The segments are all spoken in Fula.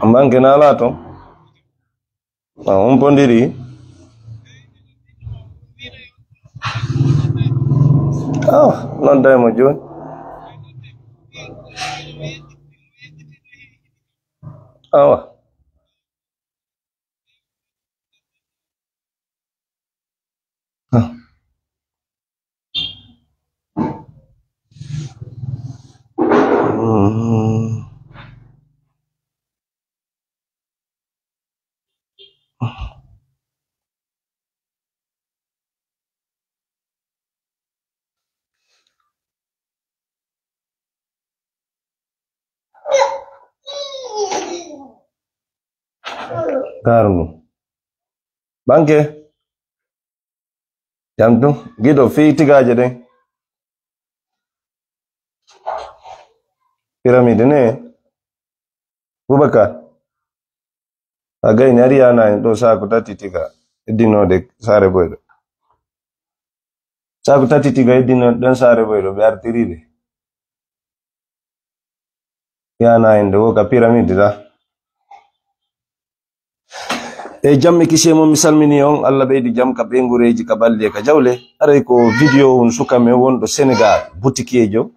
Ambang kenala to? Pondiri. Non dai mo John. Karnu. Bangke. Jam tu, gitu fi tiga aja deh. Piramid ini, Bubakar. Agak ini hari anak itu saya aku tadi tiga. Dino dek sare boy. Saya aku tadi tiga dino dan sare boy biar tiri deh. Ya anak itu ke piramid dah. Jam ikisi mo misal minion Allah be di jam ka bengureji ka balle ka jawle are ko video on suka me wondo Senegal boutique jo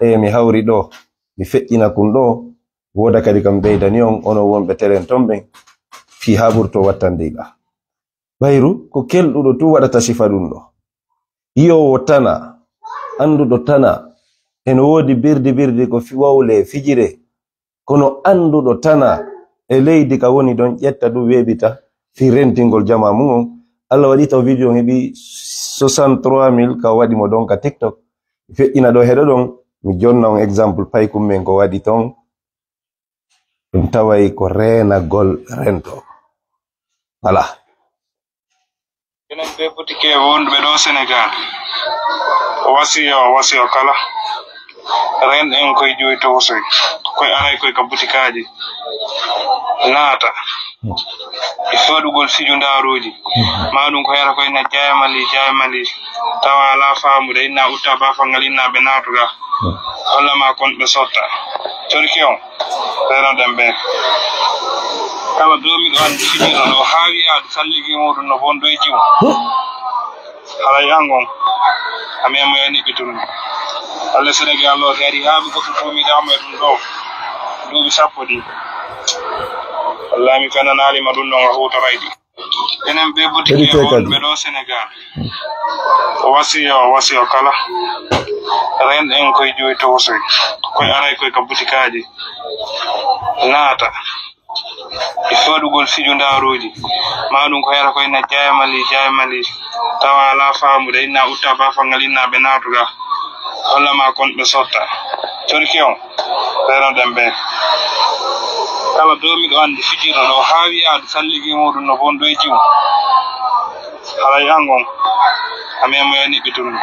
mi hawri do mi fe'ina kun do woda kadi kam beydani on ono wonbe telen tombe fi haburto wattandiga bayru ko keldudo tu wadata sifa dum do yo wotana andudo tana en wodi birdi ko fi wawle fijire kono andudo tana e leydi ka woni don ƴetta du webita fi rentingol jama mum Allah wadi taw video hebi 63000 ka wadi mo don ka TikTok fe ina do hedo don mi jonna on exemple pay kum men ko wadi ton dum taway ko rena gol rento wala enen be boutique wonbe do Senegal wasiyo kala ren en koy joy to wosoy koy aray koy ka boutique aji naata ifodugol fiju ndaroji maadum ko yara koy na jaymali tawa la faamu de na utta ba fangal inna be natuga walla ma kon be sotta torkion rena dembe kala domi do andi fiju no hawi ad salligi modum no bondo e jiw hala yangon amemo yani bitum Allah Senegal lo heri habi ko to mi da medum do bi sapodi Allah mi kana nali madun no hoto raydi enen be boutique be do Senegal wasiyo kala ren en koy joy to wosoy koy aray koy ka boutique aji naata ifodugol fiju ndaroji maadum ko yara koy na jaymali tawa la faamu de na utta ba fangal inna be natuga walla ma kon be sotta torkion rena dembe kala domi do andi fijiro do hawi ad salligi modum no bondo e jiw hala yangon amemo yani bitum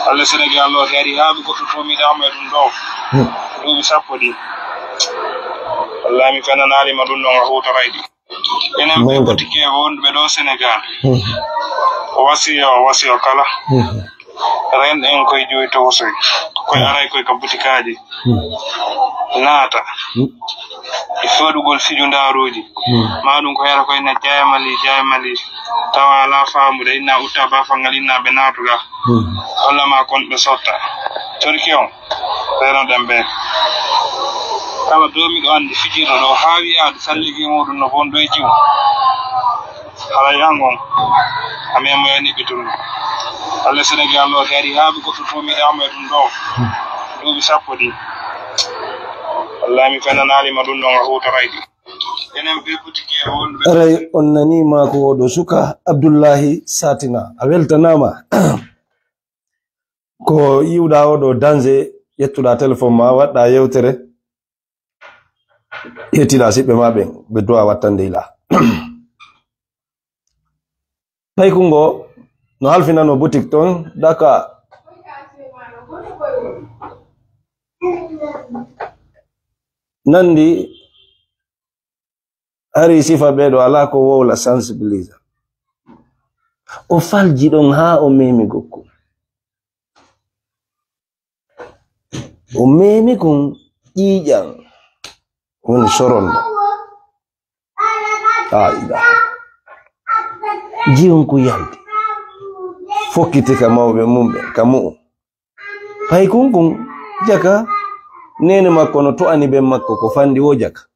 Allah Senegal lo heri habi ko to mi da medum do bi sapodi Allah mi kana nali madun no hoto raydi enen be boutique wonbe do Senegal wasiyo kala ren en koy joy to wosoy koy aray koy ka boutique aji naata ifodugol fiju ndaroji maadum ko yara koy na jaymali tawa la faamu de na utta ba fangal inna be natuga walla ma kon be sotta torkion rena dembe kala domi do andi fijiro do hawi ad salligi modum no bondo e jiw hala yangon amemo yani bitum Allah Senegal lo heri habi ko to mi da medum do bi sapodi Allah mi kana nali madun no hoto raydi enen be boutique wonbe aray onnani ma ko do suka Abdullahi Satina aweltanama ko yiwɗa oɗo danger ƴettuɗa téléphone ma waɗɗa yewtere ƴettiɗa siɓɓe ma ɓe dowa wattande ila paykungo no halfinano boutique ton daka nandi ari sifa ɓeɗo ala ko wowla sensibilisa o falji ɗon ha o memi gokku o memi kon ƴiƴan woni soronɗo ida jiwon ko yaldi fokkiti ka mawɓe mumɓe ka mu'u pay kunkun jaka nene makko no to ani ɓe makko ko fandi wo jaka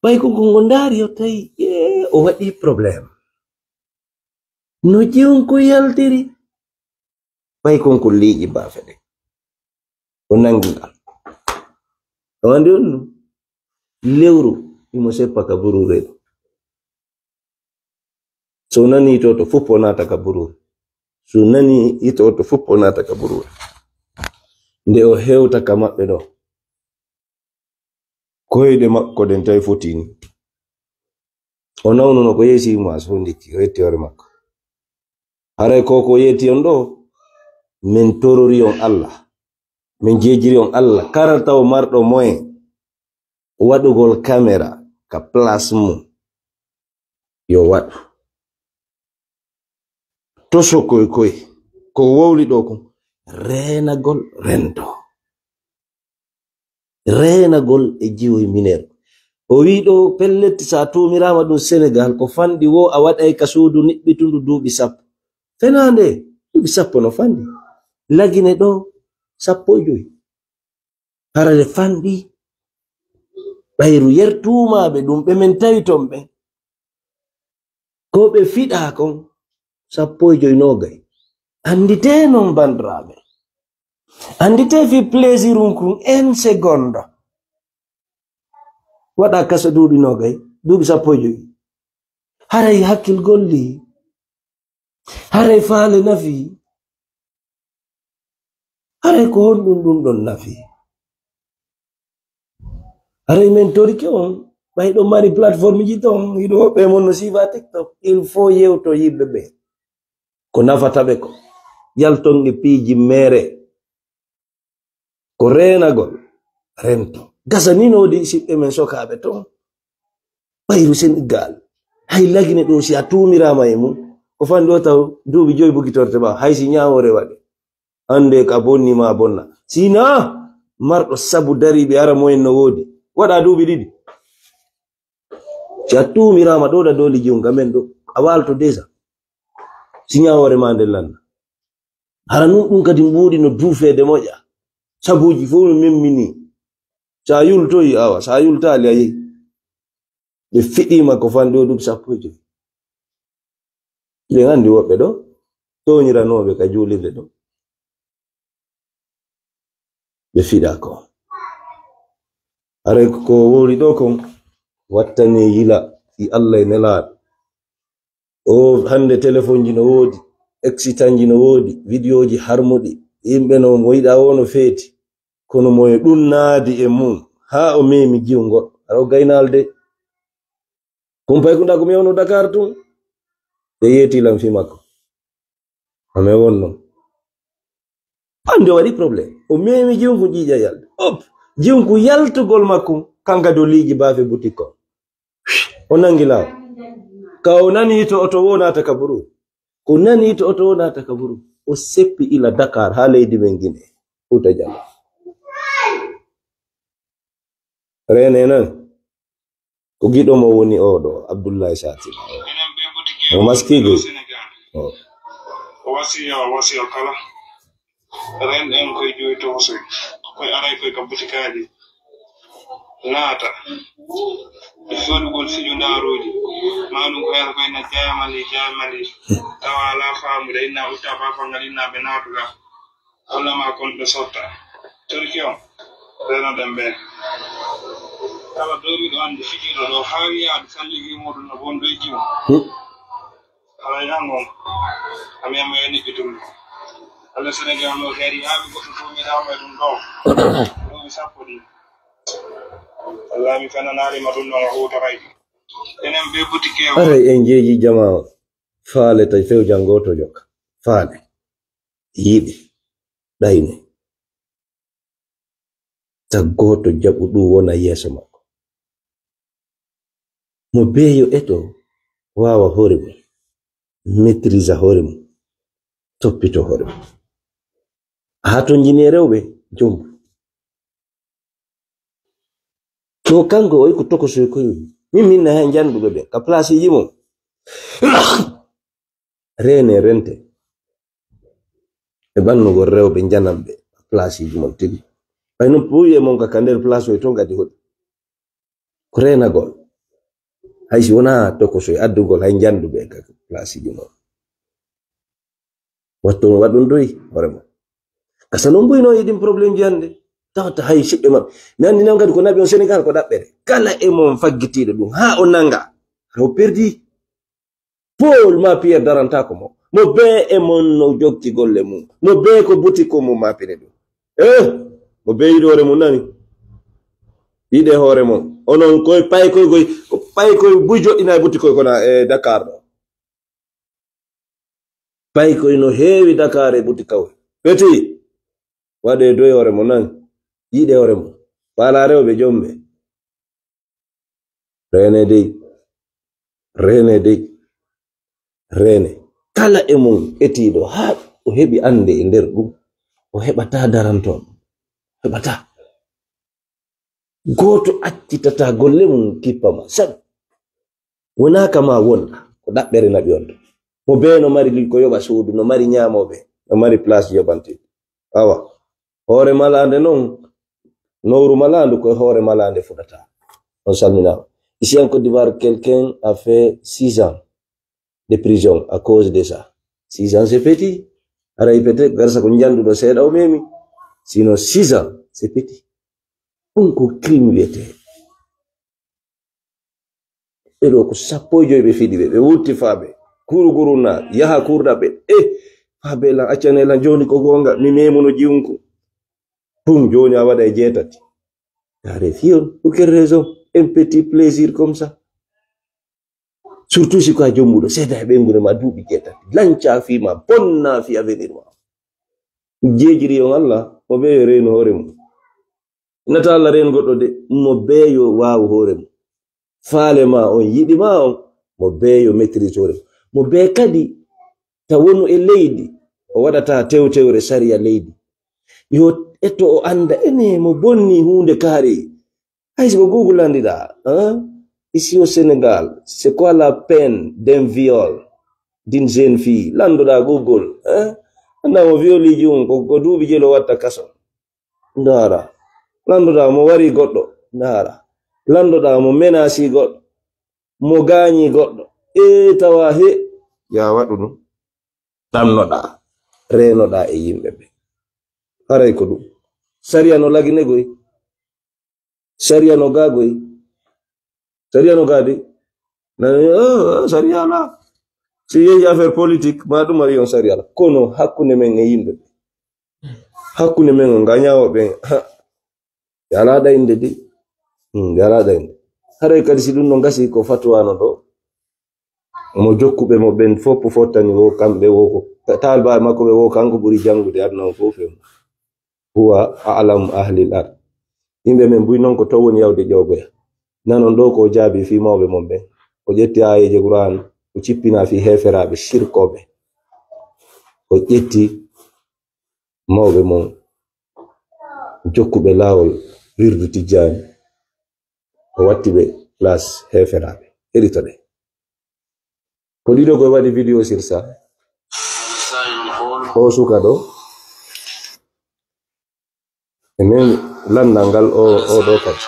pay kunkun ngo ndari o tawi o waɗi probléme no jiwon ko yaltiri pay kunkun liƴi bafe ɗe o nangi ngal o andi on no lewru imo seppa ka burure ɗo so nani to fuppo nata ka burure so nani ito to fuppo nata ka burure nde o hewta ka maɓɓe ɗo koyɗe makko ɗen tawi fotini o nawnuno ko yeesi mo as hundiki o yetti hore makko haray ko yetti on ɗo min torori on Allah min jejiri on Allah kala taw marɗo moyen waɗugol caméra ka place mum yo waɗu to sokoy koy ko wowli ɗo kon renagol rendo renagol e jiwoy minero o wi ɗo pelletti sa tumirama ɗum Sénégal ko fandi wo a waɗay ka suudu niɓɓitundu duuɓi sappo fenande duuɓi sappo no fandi lagine ɗo 15 harale fandi ɓayru yertumaɓe ɗum ɓe men tawi ton ɓe ko ɓe fiɗa kon 19 andite non bandraɓe andite fi plaisir kun 1 seconde waɗa kasa duuɓi 20 duuɓi 15 haray hakkil golli haray faale nafi haray ko honɗum ɗum ɗon nafi haray men torike on ɓayɗo mari plateforme ji ton yiɗo hoɓɓe mon no sifa TikTok il faut yewto yimɓe ɓe ko nafataɓe ko yaltonge piiji mere ko renagol rento gasa ni nodi siɓɓe men sokaɓe ton ɓayru Sénégal hay lagine ɗo si a tumirama e mum ko fandi o taw duuɓi 5 bugitorte ɓa hay si ñawore waɗe ande ka bonni ma bonna sina marɗo sabu dariɓe ara moyen no woodi waɗa duuɓi 2 si a tumirama ɗoɗa doli jiwnga men ɗo a walto déjà si ñawore ma nde landa hara nun ɗum kadi ɓuuɗi no duufede moƴƴa sabuji fof no memmini sa yultoyi awa sa yultali a yehi ɓe fiɗima ko fandi o duuɓi 15 ɓe andi woɓɓe ɗo toñiranoɓe ka juulirde ɗo ɓe fiɗa ko haray ko wori ɗo kon wattane yila i Allah e nelaɗo o hande téléphone ji no woodi excitant ji no woodi vidéo ji harmuɗi yimɓe no mo yiɗa wono feeti kono moye ɗum naadi e mum ha o memi jiwngol ara o gaynalde kumpay kunda ko mi yewno Dakar tun ɓe yetilam fi makko ame wonno ande o waɗi probléme o memi jiwngu ƴiƴa yalde op jiwngu yaltugol makko kanka do liiji bafe boutique o nangi law ka o nani to oto wonata kaburu ko nani to oto wonata kaburu o seppi ila Dakar ha leydi men Guinée Fouta Jallo rene nan ko giɗo mo woni oɗo Abdoulaye Sati enen ɓe boutique o maskiɗo Sénégal o wasiya kala renɗen koye joyi tosoy koye aray koye ka boutique aji naata e soɗugol fijo ndaroji maɗum ko yata koye na jamali tawa ala famude inna utta fafangal inna ɓe natuɗa hollama konɗo sotta torki on renoɗen ɓen kala domiɗo andi fijiɗo ɗo ha wiyaɗo salligi muɗum no bonɗo e jimu ala yangon ami ama yani bitum Allah Sénégal no gari ha mi goɗɗo tomirama ɗum ɗo ɗomi sappo ɗi Allah mi fananarima ɗum ɗon a hutoray enen ɓe boutique aray en jeeji jama faale tawi fewjan goto jokka faale yiɓe ɗayne taggoto jaɓu ɗum wona yeeso makko mo beeyo eto wawa hoore mum maîtrise hoore mum toppito hoore mum haa to jini rewɓe jombu to kanko oyi ko tokosoy koyuji minna hen janduɓe ɓe ka place ji mum rene rente e ɓannugol rewɓe janamɓe place ji mum tigi ɓay no ɓuye mon ka nder place oy to gadi hoɗi ko renagol haysi wona tokosoy addugol hay janduɓe ka place ji mum watto waɗum doyi hoore mum kasa non mbuyno yiɗin probléme ji hannde tawata hay siɓɓe maɓɓe mi anndi nan kadi ko naɓi on Sénégal ko ɗaɓɓere kala e mon faggitiiɗo ɗum haa o nanga o perdi Paul ma Pierre darantako mo be e mon no jokki golle mum mo be ko boutique mum ma pine ɗum mo be yiɗi hoore mum nani yiɗe hoore mum onon koye pay koye buy joɗɗina e boutique koye kona e Dakar ɗo pay koye no heewi Dakar e boutique kawe peti waɗe doye hoore mum nani yiɗe hoore mum faala rewɓe jomɓe rene kala e mum etiɗo ha o heɓi ande e nder ɗum o heɓata daranton heɓata goto accitata golle mum kippama sab wona kama wonɗa ko ɗaɓɓere naɓi on mo be no mari ko yoɓa suudu no mari ñamoɓe no mari place yoɓanteɗi awa hoore malande noon nowru malandu koye hoore malande fuɗata on salminama ici en Côte d'Ivoire quelqu'un a fait 6 ans de prison à cause de ça 6 ans c'est petit aray peut-être garsa ko janduɗo seeɗa o memi sinon 6 ans c'est petit ɗum ko crime wiyete ɓeɗo ko 15 ɓe fiɗi ɓe wutti faaɓe kuruguruna yaha kurɗa ɓe faaɓe lan accane lan joni ko gonga mi memuno jiwunku pum joni a waɗa e 8 yare fiyon pour quelle raison un petit plaisir comme ça surtout si ko a jommuɗo seeda e ɓengure ma duuɓi 8 lanca fima bonna fi avenir ma jejiri on Allah mo beyo reeno hoore mum nata Allah reen goɗɗo de mo beyo waawu hoore mum faale ma on yiɗi ma on mo beyo maîtrise hoore mo be kadi ta wonu e leydi o waɗata tewtewre sariya leydi yo etto o anda ene mo bonni hunde kaari haysi ko Google andiɗa ici au Sénégal c'est quoi la peine d'un viol d'une jeune fille landuɗa Google anda mo violiji ko duuɓi jelo watta kaso ndara landuɗa mo wari goɗɗo ndara landuɗa mo menasi goɗɗo mo gañi goɗɗo tawa he ya waɗu ɗum ɗannoɗa renoɗa e yimɓe ɓe haray ko ɗum sariya no lagine goy sariya no gagoy sariya no gadi sariya la si yehi affaire politique ma ɗum ari on sariya la kono hakkunde men e yimɓe ɓe hakkunde men o gañawo ɓen yalaɗa inde de yalaɗa inde haray kadi si ɗum no gasi ko fatwano ɗo mo jokkuɓe mo ɓen fopp fottani wo kamɓe wo ko talba makko ɓe wo kanko ɓuri jangude aduna o fof en huwa a'lamu ahlil ard yimɓe men buy noon ko to woni yawde ƴogoya nanon ɗo ko jaabi fi mawɓe mon ɓen o ƴetti ayeje Qur'an o cippina fi heferaɓe shirkoɓe o ƴetti mawɓe mon jokkuɓe lawol wirdu tijjani o watti ɓe plus heferaɓe heɗito ɗe ko ɗiɗo koye waɗi vidéo sirsa o suka ɗo e min landal ngal o ɗo kadi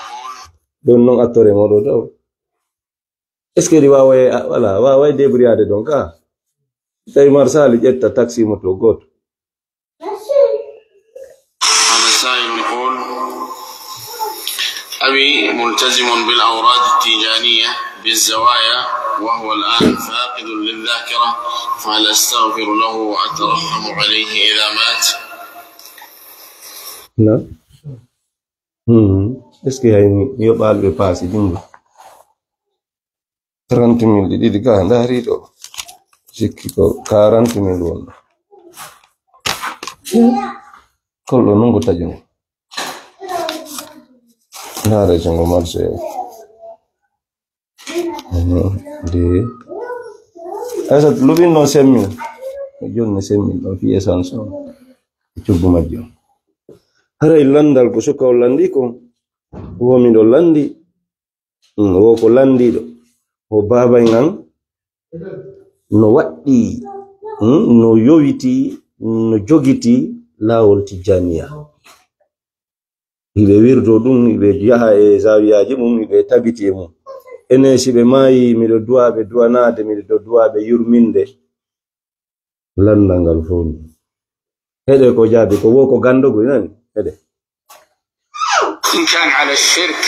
ɗon noon attore moɗo taw est ce que ɗi waway débriyade ɗon ka tawi marsali ƴetta taxi moto goto أبي ملتزم بالأوراد التيجانية بالزوايا وهو الآن فاقد للذاكرة، فهل أستغفر له وأترحم عليه إذا مات؟ نعم. Est-ce que يبقى بباسي دينغو 30.000 ɗiɗi ka ndari ɗo sikki ko 40.000 wonɗo kolɗo nungo tajum ndare jongo marché de asa lubin non semmi jonni semmi ɗo fi essence o coggu majjum haray landal ko suka o landi ko womi ɗo landi wo ko landiɗo o babay ngan no waɗɗi no yowiti no jogiti lawol tijaniya iɓe wirdo ɗum iɓe yaha e zawiyaji mum iɓe tabiti e mum enen si ɓe maayi miɗo duwaɓe duwanade miɗo duwaɓe yurminde landal ngal fowni heɗe ko jaabi ko wo ko gandogo nani heɗe إن كان على الشرك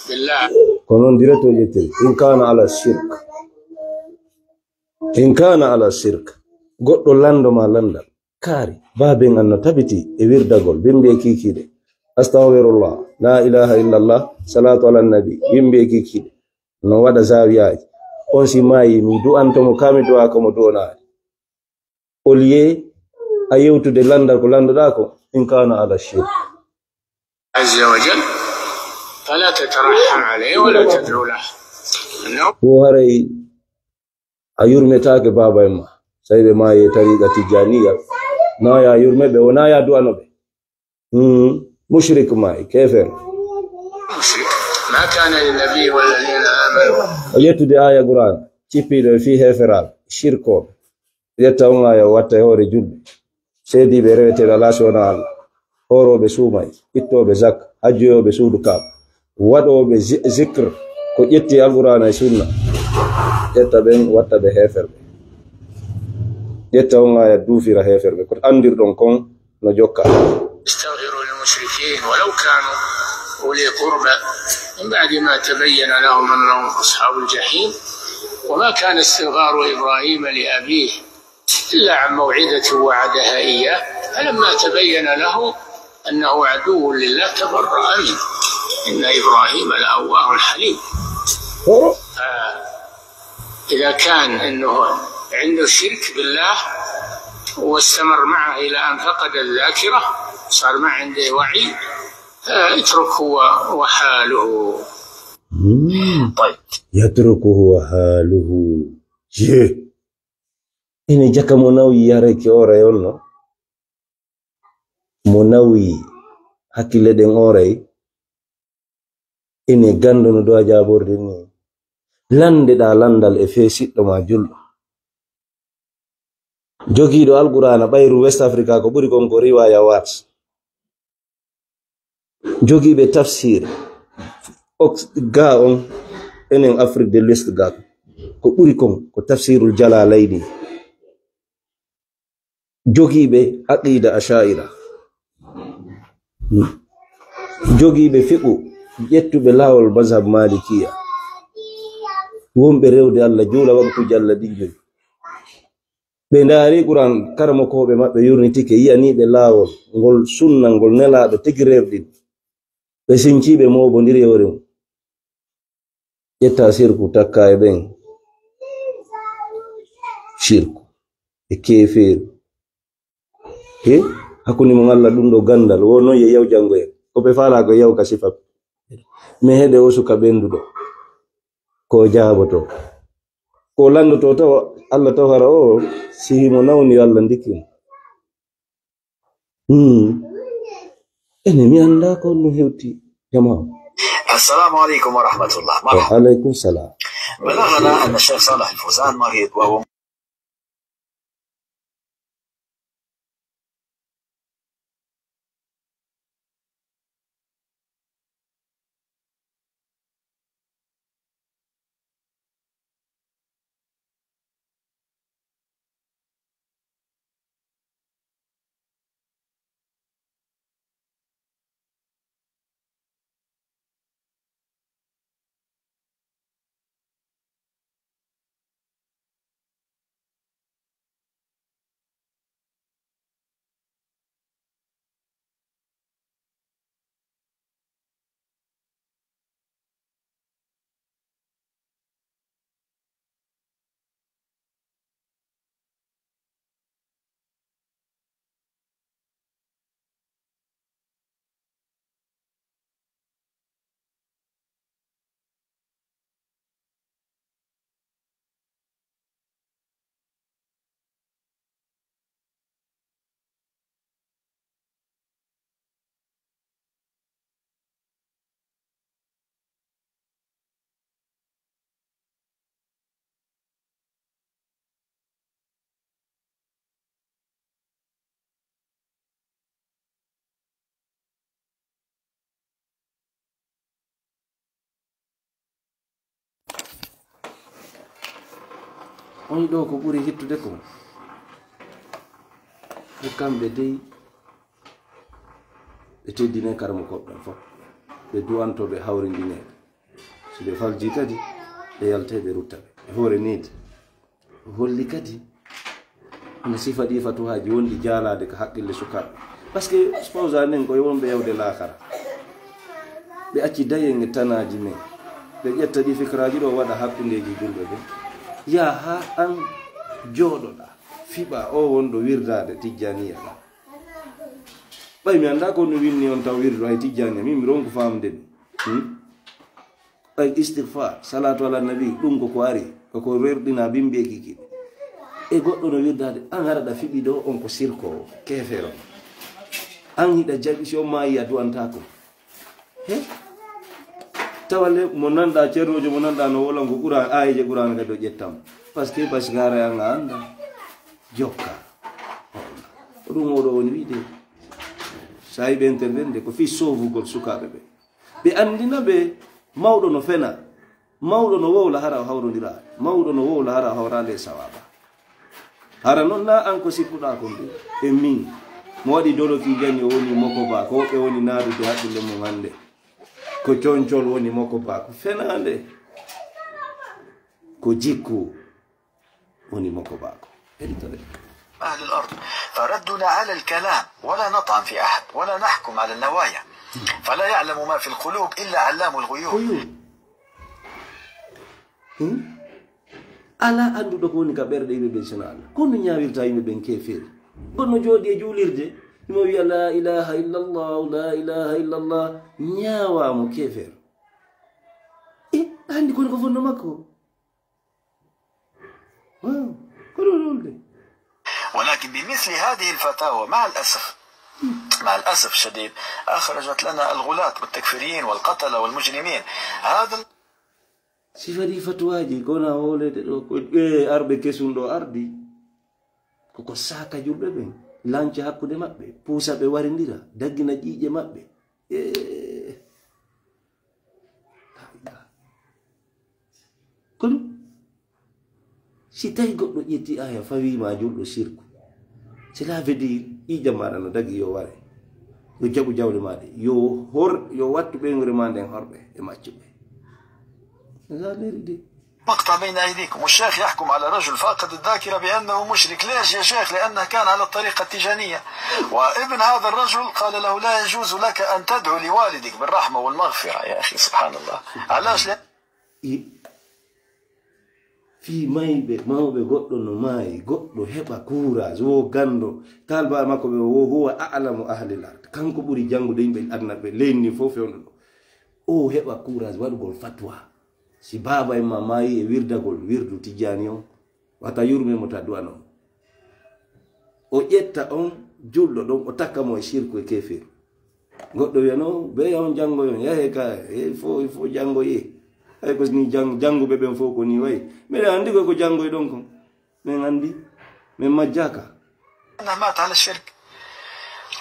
بالله konon direto ƴettiri in kana ala shirk goɗɗo lando ma landal kaari baben an no tabiti e wirdagol bimbe kikiɗe astaghfirullah la ilaha illallah salatu ala nabi bimbe kikiɗe no waɗa zawiyaji on si maayi mi du'antomo kami du'a ko mo du'onaade au lieu a yewtude landal ko landoɗa ko in kana ala shirk عز وجل فلا تترحم عليه ولا تدعو له wo haray a yurmetake baba en ma sai ɓe maayi e tariqa tijaniya na ya yurmeɓe wona ya du'anoɓe mushrik maayi kefer مشرك ما كان للنبي والذين آمنوا o yettude aya qur'an cippiɗo e fi heferaɓe shirkoɓe yetta on aya watta e hoore julɓe seediɓe reweteɗo ala sona Allah horoɓe suumay ittoɓe zak hajjoyoɓe suudu kaaba waɗoɓe zicre ko ƴetti alqur'ana e sunna ƴetta ɓen watta ɓe heferɓe ƴetta on aya duufira heferɓe ko andirɗon kon no jokka استغفروا للمشركين ولو كانوا أولي قربى من بعد ما تبين لهم أنهم أصحاب الجحيم وما كان استغفار إبراهيم لأبيه إلا عن موعدة وعدها إياه فلما تبين له أنه عدو لله تبرأ منه إن إبراهيم لأواه حليم. إذا كان أنه عنده شرك بالله واستمر معه إلى أن فقد الذاكرة صار ما عنده وعي اتركه وحاله. طيب يتركه وحاله ene jaka mo nawi yareke ora yonno mo nawi hakkille ɗen oray ene gando no do'a jaborde ni landeɗa landal e feesiɗɗo ma julɗo jogiiɗo alqur'ana ɓayru west africa ko ɓuri kon ko riwaya wat jogiiɓe tafsir ga on enen afrique de l'ouest ga ko ɓuri kon ko tafsirul jalalayni jogiiɓe aqida asha'ira jogiiɓe fiqu ƴettuɓe lawol mazhab malikiya wonɓe rewde Allah juula waktuji Allah ɗinjoyi ɓe ndaari qur'an karamokoɓe maɓɓe yurnitike yiyaniɓe laawol ngol sunna ngol nelaɗo tigi rewɗin ɓe sinciɓe mobodiri yewre mum ƴetta sirku takka e ɓen shirku e kefeeru hakkunde mo Allah ɗum ɗo gandal wono ye yaw jangoyen ko ɓe faala ko yaw ka sifa mi heɗe o suka ɓenduɗo ko jaaboto ko landoto taw Allah tawara o sihimo nawni Allah ndikkimo ene mi anda ko no hewti jama السلام عليكم ورحمة الله. مرحبا. وعليكم السلام. بلغنا أن الشيخ صالح الفوزان مريض وهو on ɗo ko ɓuri hittude ko ɓe kamɓe dey ɓe teddine karamo koɓɓen fof ɓe duwanto ɓe hawrindineɓe so ɓe falji kadi ɓe yalte ɓe rutta ɓe hoore needi holli kadi no sifa ɗi fatuhaji wonɗi jaalade ko haqqille sukaɓe par ce que sposa nen koye wonɓe yawde laakara ɓe acci dayen e tanaji men ɓe ƴetta ɗi fikraji ɗo waɗa hakkundeji julɓe ɓe ya ha an jooɗoɗa fiɓa o wonɗo wirdade tijjaniya ɗa ɓay mi anda ko no winni on taw wirdo hay tijjaniya min mi ronko famde ɗum ay istighfar salatu ala nabi ɗum koko ari koko werɗina bimbeeki kiɗe e goɗɗo no wirdade an haraɗa fiɓi ɗo on ko sirko kefero an hiɗa jaɓi si on mayi a duwantako he tawalle mo nanɗa ceernojo mo nanɗa no wolan ko ɓura ayije ɓurano kadi o ƴettam par ce que basigara yanga anda jokka ko ɗum oɗo woni wiide sa yiɓe interdende ko fi sovugol sukaɓe ɓe ɓe andina ɓe mawɗo no fena mawɗo no wowla hara o hawrodira mawɗo no wowla hara o hawrande e sawaba hara noon na an ko sikkuɗa kon ɗum e min mo waɗi doloki jani o woni moko ba ko woɓɓe woni naadude haqqille mum hande ko concol woni moko ba ko fenande ko jikku woni moko ba ko أهل الأرض فردنا على الكلام ولا نطعن في أحد ولا نحكم على النوايا فلا يعلم ما في القلوب إلا علام الغيوب. ala anduɗo ko woni ka ɓerɗe yimɓe ɓen sona Allah kono ñawirta yimɓe ɓen keferi gonno jooɗi e juulirde imo wiya la ilaha illallah la ilaha illallah ñawamo kefer andi koni ko fonno makko kono wolde. ولكن بمثل هذه الفتاوى مع الأسف الشديد أخرجت لنا الغلاة والتكفيريين والقتلة والمجرمين. هذا sifadi fatuwaji gona wolede ɗo ko arɓe kesum ɗo ardi koko saka julɓe ɓen lanca hakkude maɓɓe puusa ɓe warindira daggina ƴiƴe maɓɓe kono si tawi goɗɗo ƴetti aya fawima julɗo sirku cela veut dire ƴiƴam maɗa no dagi yo ware yo jaɓu jawle maɗe yo wattu ɓeygore ma nden horɓe e maccuɓe. مقطع بين أيديكم والشيخ يحكم على رجل فاقد الذاكرة بأنه مشرك. ليش يا شيخ؟ لأنه كان على الطريقة التيجانية وابن هذا الرجل قال له لا يجوز لك أن تدعو لوالدك بالرحمة والمغفرة. يا أخي سبحان الله. علاش fi mayɓe mawɓe goɗɗo no maayi goɗɗo heɓa courage wo gando talba makko ɓe wo huwa a'lamu ahlil ard kanko ɓuri janngude yimɓe adnaɓe leyni fof fewno ɗo o heɓa courage waɗugol fatwa si baba en ma maayi e wirdagol wirdu tijjani on wata yurme mo ta duwana on o ƴetta on julɗo ɗon o takka mo e shirku e kefir goɗɗo wiya no be on jangoyon yahe ka fo jangoye ay ko ni janguɓe ɓen fof ko ni wayi miɗen andi ko jangoye ɗon kon min andi min majjaka. مات على الشرك.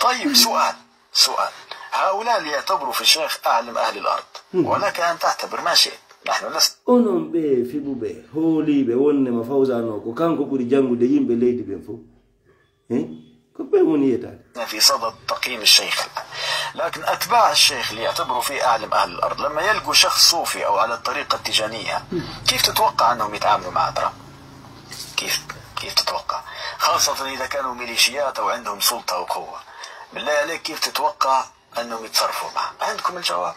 طيب سؤال هؤلاء اللي يعتبروا في الشيخ أعلم أهل الأرض ولك أن تعتبر ما شئت نحن لسنا onon ɓe fiɓuɓe hooliɓe wonnema fawsano ko kanko ɓuri jangude yimɓe leydi ɓen fof ko ɓe woni yetade في صدد تقييم الشيخ لكن أتباع الشيخ اللي يعتبروا فيه أعلم أهل الأرض لما يلقوا شخص صوفي أو على الطريقة التيجانية كيف تتوقع أنهم يتعاملوا معه ترى؟ كيف تتوقع؟ خاصة إذا كانوا ميليشيات أو عندهم سلطة وقوة بالله عليك كيف تتوقع أنهم يتصرفوا معه؟ عندكم الجواب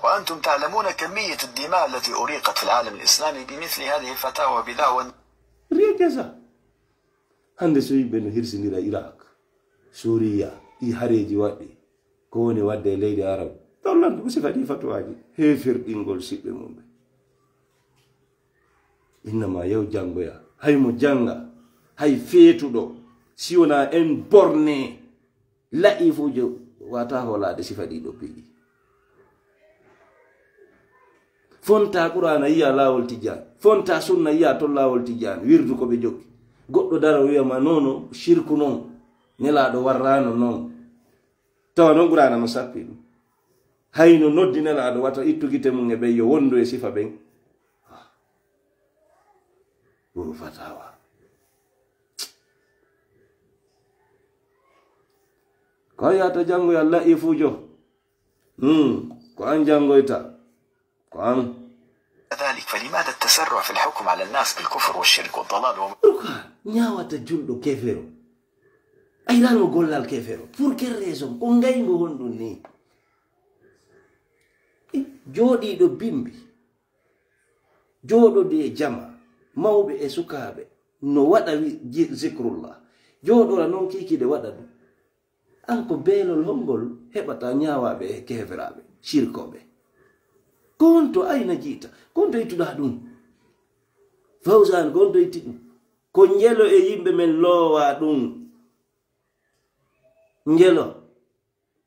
وأنتم تعلمون كمية الدماء التي أريقت في العالم الإسلامي بمثل هذه الفتاوى بدعوى riyakesa hande so yimɓe no hirsindira Iraq Suriya ɗi hareji waɗɗi ko woni wadde e leydi Arab dollan ko sifati fatuwaji hefirɗingol siɓɓe mum ɓe innama yaw jangoya hay mo janga hay feetuɗo si wona en borne la'i fujo wata holade sifa ɗiɗo piɗi fonta qur'ana yiya lawol tijani fonta sunna yiya to lawol tijani wirdu ko ɓe joggi goɗɗo dara wiyama nono shirku noon nelaɗo warrano noon tawa noon qur'ana no sappi ɗum hayno noddi nelaɗo wata ittugite mum e ɓen yo wondu e sifa ɓen ɗum fatawa ko yata jangoy Allah e fujo ko an jangoyta ko an ذلك فلماذا التسرع في الحكم على الناس بالكفر والشرك والضلال ñawata julɗo kefero ayrano gollal kefero pour quelle raison ko ngaygo honɗum ni jooɗiɗo bimbi jooɗode e jama mawɓe e sukaɓe no waɗa zikrullah jooɗora noon kikide waɗa ɗum an ko beelol hongol heɓata ñawaɓe e keferaɓe shirkoɓe konto ayna jiita konto ittuɗa ɗum Fawzan konto itti ɗum ko njelo e yimɓe men loowa ɗum njelo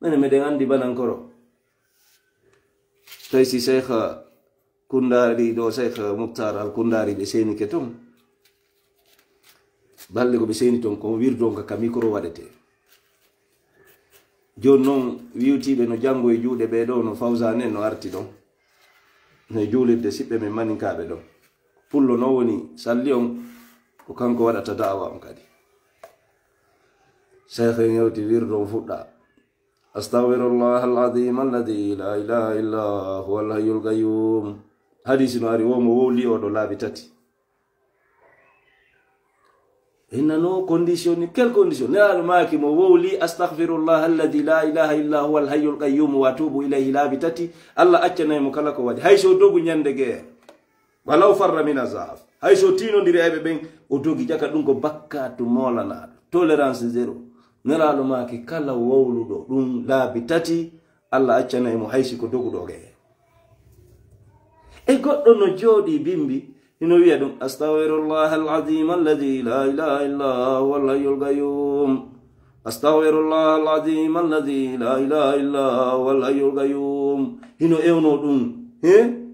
mene meɗen andi banankoro tawi si cheikh kundari ɗo cheikh Moukhtar al kundari ɓe seni ke ton balɗe ko ɓe seni ton ko wirdon ka micro waɗete joni noon wiwtiɓe no jango e juuɗe ɓe ɗo no Fawzan en no arti ɗon no juulirde siɓɓe men maninkaɓe ɗon pullo no woni salli on ko kanko waɗata dawa on kadi cheikh en yewti wirdon fuɗɗa astaghfirullah alazim alladi la ilaha illa huwa alhayyul qayyum hadisi no ari womo wowli oɗo laabi tati innano condition ni quelle condition nelaɗo maki mo wowli astaghfirullah alladi la ilaha illa huwa alhayyul qayyum wa atubu ilayhi laabi tati Allah accanaymo kala ko waɗi hayso dogu ñande guerre walaw farra min azaf hayso tinodiri eɓe ɓen o dogi jaka ɗum ko bakkatu molanaɗo tolérance zéro nelaɗo maki kala wowluɗo ɗum laabi tati Allah accanaymo haysi ko doguɗo guerre e goɗɗo no jooɗi bimbi ino wiya ɗum astaghfirullah alazim alladi la ilaha illa huwa alhayyul qayyum astaghfirullah alazim alladi la ilaha illa huwa alhayyul qayyum hino ewno ɗum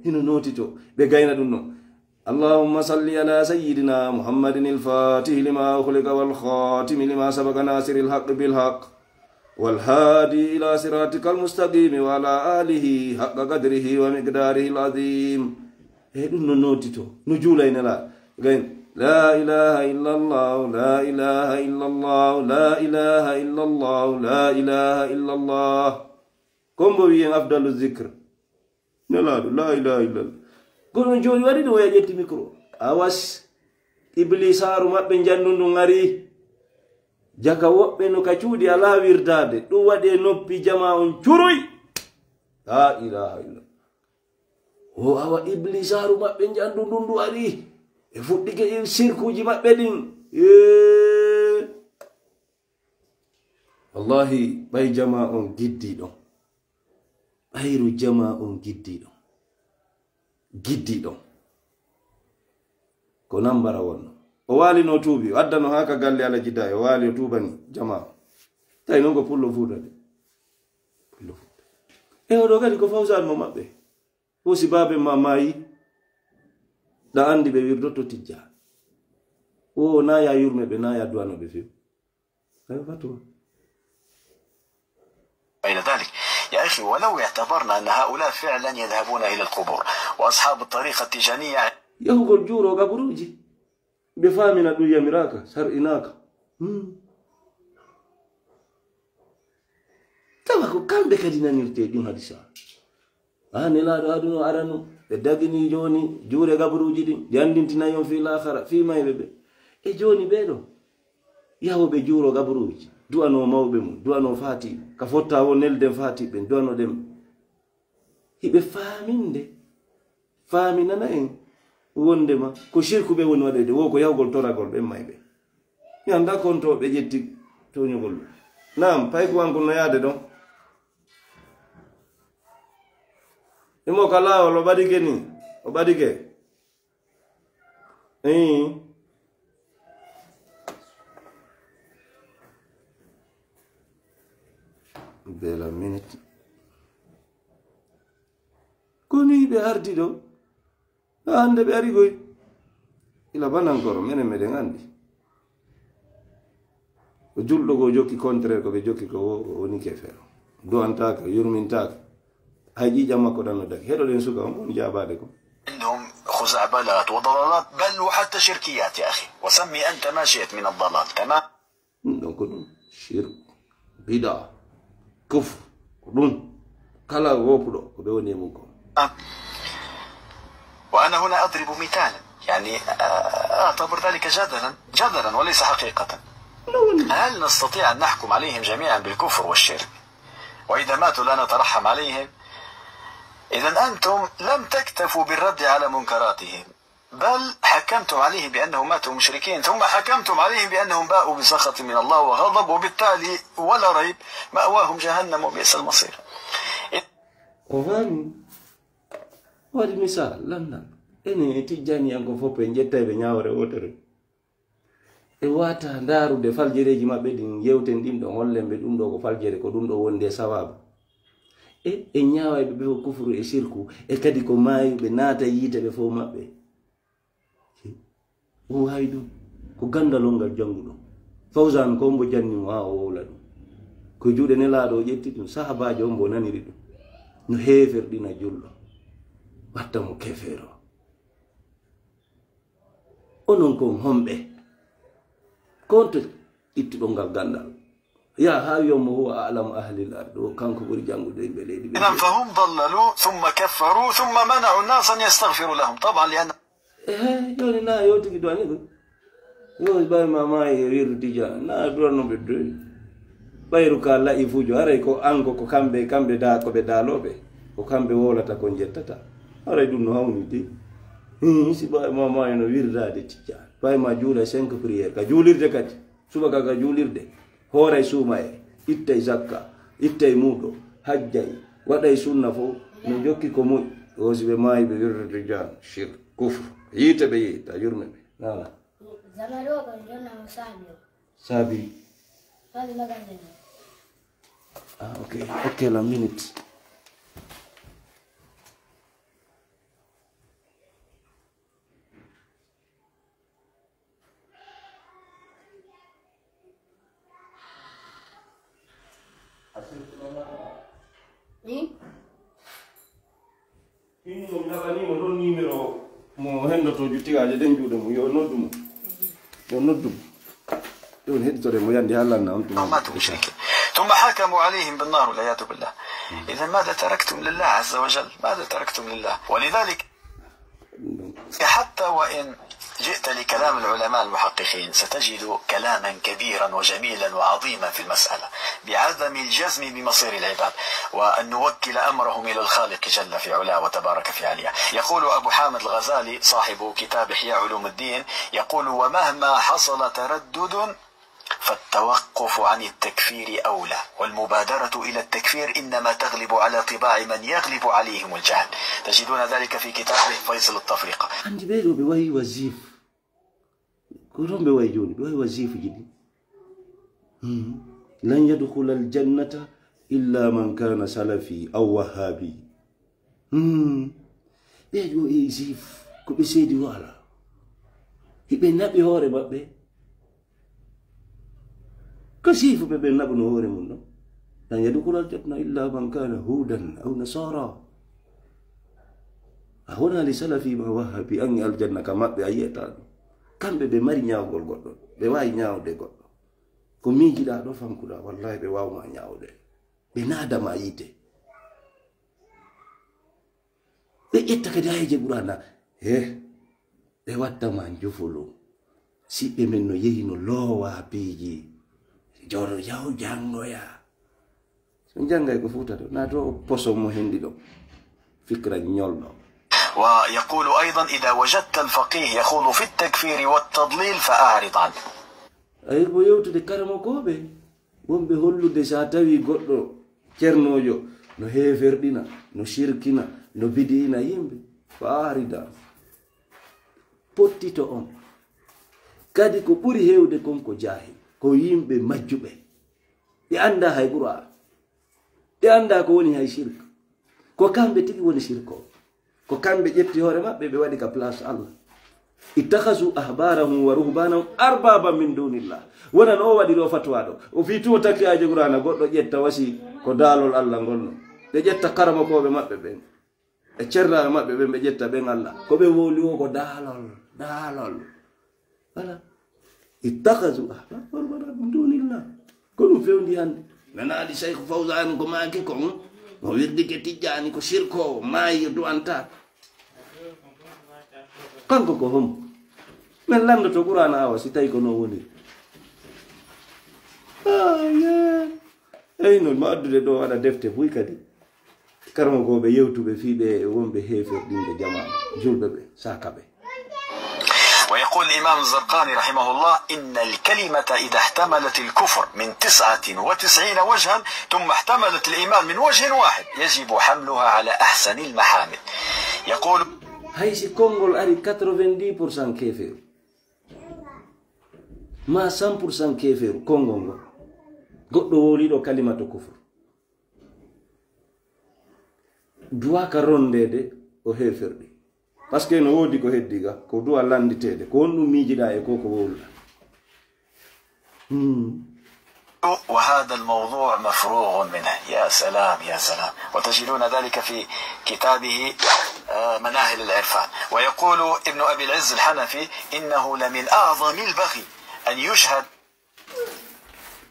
hino notito ɓe gayna ɗum noon allahumma salli ala sayyidina muhammadin alfatih lima ukhliqa walkhatim lima sabaqa nasir alhaq bilhaq والهادي إلى صراطك المستقيم وعلى آله حق قدره ومقداره العظيم ɗum no notito no juulayna la gayn la ilaha illa allah la ilaha illa allah la ilaha illa allah la ilaha illa allah kombo wiyen afdalu zicre nelaɗo la ilaha illa allah gono joni waɗi ɗo oya ƴetti micro awas iblisaru maɓɓe janndudu ngari jaka woɓɓe no ka cuuɗi ala wirdade ɗum waɗe noppi jama on curoy la ilaha illa o awa iblisaru maɓɓe jandu ndundu ari e fuɗɗike sirkuji maɓɓe ɗin wallahi ɓay jama on giddiɗon ɓayru jama on giddiɗon ko nambara wonno o wali no tuubi o addano haka galle ala jidda o wali o tubani jama tawi noon ko pullo fuutade e oɗo kadi ko Fawzan mo maɓɓe hosi babe mamayi da andi ɓe wirdoto tijja o na ya yurme ɓe na ya duwanoɓe few ayo fatuma. إلى ذلك يا أخي ولو اعتبرنا أن هؤلاء فعلا يذهبون إلى القبور وأصحاب الطريقة التيجانية يهو الجورو قبروجي بفامنا دويا مراكا سر إناكا تبقى كم بكدنا نرتدين هذه الساعة لا رادو أرانو الدقني جوني جوري قبروجي دي جاندين تنايون في الآخرة فيما يبقى جوني بيرو يهو بجورو قبروجي duwano mawɓe mum duwano fati ka fotta wo nelden fati ɓe duwano ɗem hiɓe faaminana en wondema ko shirku ɓe woni waɗede wo ko yawgol toragol ɓen mayɓe mi anda konto ɓe ƴetti toñugol nam pay ko wankol no yaade ɗon imo ka laawol o ɓadike ni o ɓadike bela minute koni ɓe ardi ɗo hande ɓe ari goy ila banankoro menen meɗen andi ko julɗo go jokki contraire ko ɓe jokki ko woni kefero do'antaka yurmintaka hay ƴiƴam makko ɗan no dagi heɗoɗen suka on woni jabade ko عندهم خزعبلات وضلالات بل وحتى شركيات يا أخي وسمي أنت ما شئت من الضلال تمام دونك شرك بدعة كفر دون كلا غوبدو كبيوني منكم. وأنا هنا أضرب مثالا يعني أعتبر ذلك جدلا وليس حقيقة. هل نستطيع أن نحكم عليهم جميعا بالكفر والشرك وإذا ماتوا لا نترحم عليهم؟ إذا أنتم لم تكتفوا بالرد على منكراتهم بل حكمتم عليهم بأنهم ماتوا مشركين ثم حكمتم عليهم بأنهم باءوا بسخط من الله وغضب وبالتالي ولا ريب مأواهم جهنم وبئس المصير. وفاني وادي مثال لنا إني تجاني أنكم فوبين جتاي بنياوري وتري wata ndarude faljereji maɓɓe ɗin yewten ɗin ɗo hollemɓe ɗum ɗo ko faljere ko ɗum ɗo wonde sawabu e ñawayɓe ɓe ko kufru e shirku e kadi ko mayuɓe naata yiite ɓe fof maɓɓe o hay ɗum ko gandalol ngal janguɗo Fawzan ko mbo jannimo ha o wowla ɗum ko juuɗe nelaɗo o ƴetti ɗum sahabajo on mbo naniri ɗum no heeferɗina julɗo watta mo kefero onon kon homɓe konto ittuɗo ngal gandal ya ha yommo huwa alamu ahli l ard o kanko ɓuri jangude yimɓe leydi ɓe إذن فهم ضللوا ثم كفروا ثم منعوا الناس أن يستغفروا لهم طبعا لأن joni na yewtigi do ani ko yo bay mama e wiru dija na durno be do bayru ka la ifujo haray ko anko ko kambe da ko be dalobe ko kambe wolata ko jettata haray dum no hawni di si bay mama eno wirdade tija bay ma juula 5 prière ka juulirde kadi suba ka juulirde horay suma e ittay zakka ittay mudo hajjay waday sunna fo no jokki ko moy o sibe may be wirde dija shirk kufr yite be yita yurme be nala zamaro ko jonna musabio sabi hadi magazine okay la minute ini mo ngabani mo don numero mo hendoto juttigaje den juude mo yo noddumo don heddore mo yandi halanna on tuma ماتوا مشركين ثم حكموا عليهم بالنار والعياذ بالله. إذا ماذا تركتم لله عز وجل؟ ماذا تركتم لله؟ ولذلك حتى وإن جئت لكلام العلماء المحققين ستجد كلاما كبيرا وجميلا وعظيما في المسألة بعدم الجزم بمصير العباد وأن نوكل أمرهم إلى الخالق جل في علاه وتبارك في عليا. يقول أبو حامد الغزالي صاحب كتاب إحياء علوم الدين يقول: ومهما حصل تردد فالتوقف عن التكفير أولى، والمبادرة إلى التكفير إنما تغلب على طباع من يغلب عليهم الجهل. تجدون ذلك في كتابه فيصل التفرقة. عندي بيرو بواي وزيف كلهم بواي جوني بواي وزيف جدي لن يدخل الجنة illa man kana salafi aw wahabi. Ɓeɗo e sif ko ɓe seedi wala hiɓe naɓi hoore maɓɓe ko sifu ɓe naɓuno hoore mum ɗon lan yadkhulal janna illa man kana hudan aw nasara. A wona li salafi ma wahabi an aljanna ka maɓɓe a yiyata ɗum kamɓe ɓe mari ñawgol goɗɗo ɓe wawi ñawde goɗɗo ko miijiɗa ɗo fankuɗa wallahi ɓe wawma ñawde ɓe naadama yite ɓe ƴetta kadi hayeje ɓurana ɓe wattama jufulu siɓɓe men no yehi no loowa piiji joro yaw jangoya so jangay ko fuuta ɗo na to poso mo hendi ɗo fikra ñolɗo. ويقول أيضا إذا وجدت الفقيه يخوض في التكفير والتضليل فأعرض عنه. أي بو يوتو كارمو كوبي wonɓe hollude sa tawi goɗɗo ceernojo no heferɗina no shirkina no bidiina yimɓe fa arida pottito on kadi ko ɓuri hewde kon ko jahil ko yimɓe majjuɓe ɓe anda hay qur'an ɓe anda ko woni hay shirk ko kamɓe tigi woni shirko ko kamɓe ƴetti hoore maɓɓe ɓe waɗi ka place Allah ittakhasu ahbarahum wa ruhbanahum arbaba min dunillah wona no waɗi ɗo fatwa ɗo o fi tuwo takki aje qur'ana goɗɗo ƴetta wasi ko daalol Allah ngolno ɓe ƴetta karamakoɓe maɓɓe ɓen e cernaɓe maɓɓe ɓen ɓe ƴetta ɓen Allah ko ɓe woli o ko daalol wala ittakhasu ahbarahum min dunillah ko ɗum fewndi hande nanaɗi Cheikh Fawzan ko maki kon mo wirdi ke tijjani ko shirko maayi du'anta kanko ko hom men landoto qur'ana awa si tawi ko no woni eyyi non ma addude ɗo waɗa defte fuy kadi karmo koɓe yewtuɓe fiiɓe wonɓe heferɗinde jamanu julɓe ɓe sakaɓe. ويقول الإمام الزرقاني رحمه الله إن الكلمة إذا احتملت الكفر من 99 وجها ثم احتملت الإيمان من وجه واحد يجب حملها على أحسن المحامل. يقول haysi konngol ari 90% kefeeru ma 100% kefeeru konngol ngol goɗɗo woliɗo kalimatu kufur duwa ka rondede o heferɗi par ce que no woodi ko heddiga ko duwa landitede ko won ɗum miijiɗa e ko wolda. وهذا الموضوع مفروغ منه. يا سلام يا سلام. وتجدون ذلك في كتابه مناهل العرفان. ويقول ابن أبي العز الحنفي إنه لمن أعظم البغي أن يشهد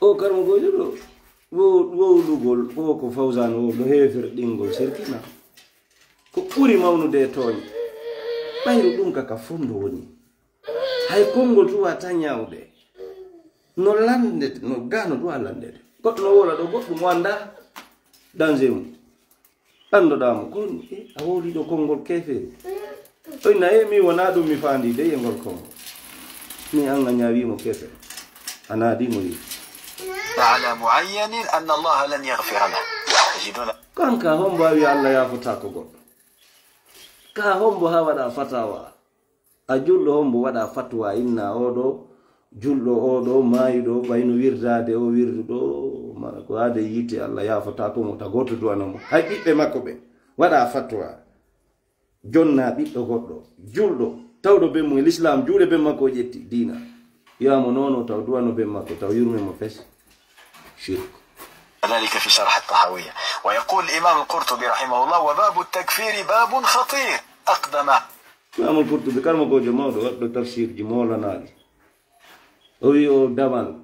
o karmo gojo wowlugol ko Fawzan o do hefer ɗingol serkina ko ɓuri mawnude e tooñe ɓayru ɗum kaka fondo woni hay konngol tuwata ñawde no landete no gano ɗo landede goɗɗo no wola ɗo goɗɗum wanda danger mum andoɗamo kon a woliɗo konngol keferi oyna mi wona ɗum mi fandi de yengol konngol mi an a ñawimo kefe a naadimo yi على معين أن الله لن يغفر له. تجدون كان كهم باوي الله يفتاك قول كهم بها ودا فتاوى أجل هم ودا فتوى إنا أودو julɗo oɗo maayiɗo ɓayno wirdade o wirduɗo mara ko ade yite Allah yafata ko mo tagoto duwanamo hay ɓiɓɓe makko ɓe waɗa fatwa jonna ɓiɗɗo goɗɗo julɗo tawɗo be mum l'islam juuɗe be makko ƴetti dina yamo nono taw duwano be makko taw yurmemo fes shirk. ذلك في شرح الطحاوية. ويقول الإمام القرطبي رحمه الله وباب التكفير باب خطير أقدم. الإمام القرطبي كلمة كو جماعة وقت تفسير جمولا نادي owi o damal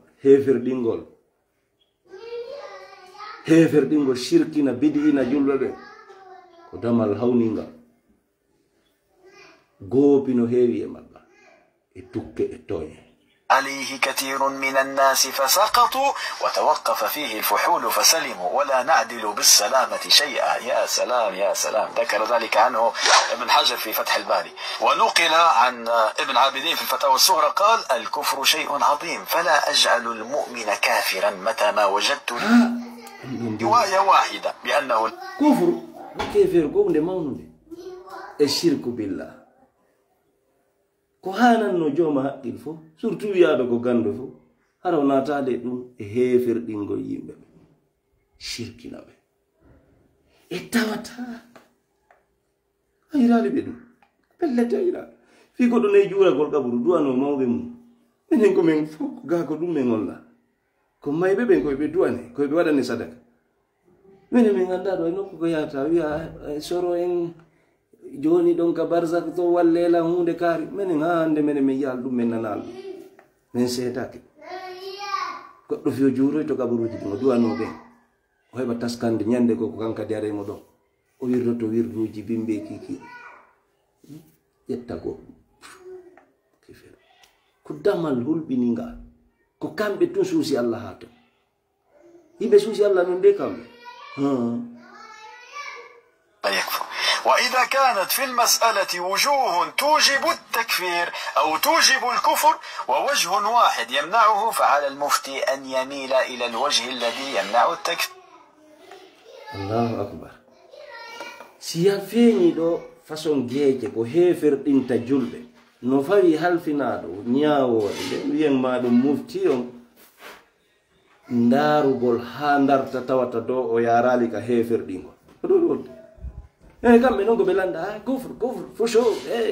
heferɗingol shirkina bidiina julɓe ɓe ko damal hawninga goopino heewi e maɓɓa e tukke e tooñe. عليه كثير من الناس فسقطوا وتوقف فيه الفحول فسلموا ولا نعدل بالسلامة شيئا. يا سلام يا سلام. ذكر ذلك عنه ابن حجر في فتح الباري. ونقل عن ابن عابدين في الفتاوى الصغرى قال الكفر شيء عظيم فلا أجعل المؤمن كافرا متى ما وجدت رواية واحدة بأنه كفر كافر قوم لمونة الشرك بالله ko hananno jooma haqqil fof surtout wiyaɗo ko ganndo fof hara natade ɗum e heferɗingol yimɓe ɓe shirkinaɓe e tawata ayirali ɓe ɗum pellete ayirali fi goɗɗo nayi juuragol kaburu duwano mawɓe mum minen ko min fof ga ko ɗum min olla ko mayɓe ɓen koyeɓe duwane koyeɓe waɗane sadaka minen min ganda ɗo e nokku ko yahata wiya soro en joni ɗon ka barzak to wallela hunde kaari minen ha hande minen min yahal ɗum min nanal ɗum min seedake goɗɗo fiyo juuroy to kaburuji ɗum o duwano ɓen o heɓa taskande ñande go ko kankadi aremo ɗon o wirdoto wirduji bimbe kiki ƴetta goɗɗum ko damal hulɓiningal ko kamɓe tun suusi Allah ha ton yimɓe suusi Allah non de kamɓe يكفر. وإذا كانت في المسألة وجوه توجب التكفير أو توجب الكفر ووجه واحد يمنعه فعلى المفتي أن يميل إلى الوجه الذي يمنع التكفير. الله أكبر. سيافيني دو فاسون جيجي كو هيفر انت جلبه no fawi halfinado nyaawode wiyen maɗum muftiyon ndarugol ha darta tawata do o yarali ka heferɗingol ɗum wonde kamɓe noon ko ɓe landa kufre fusho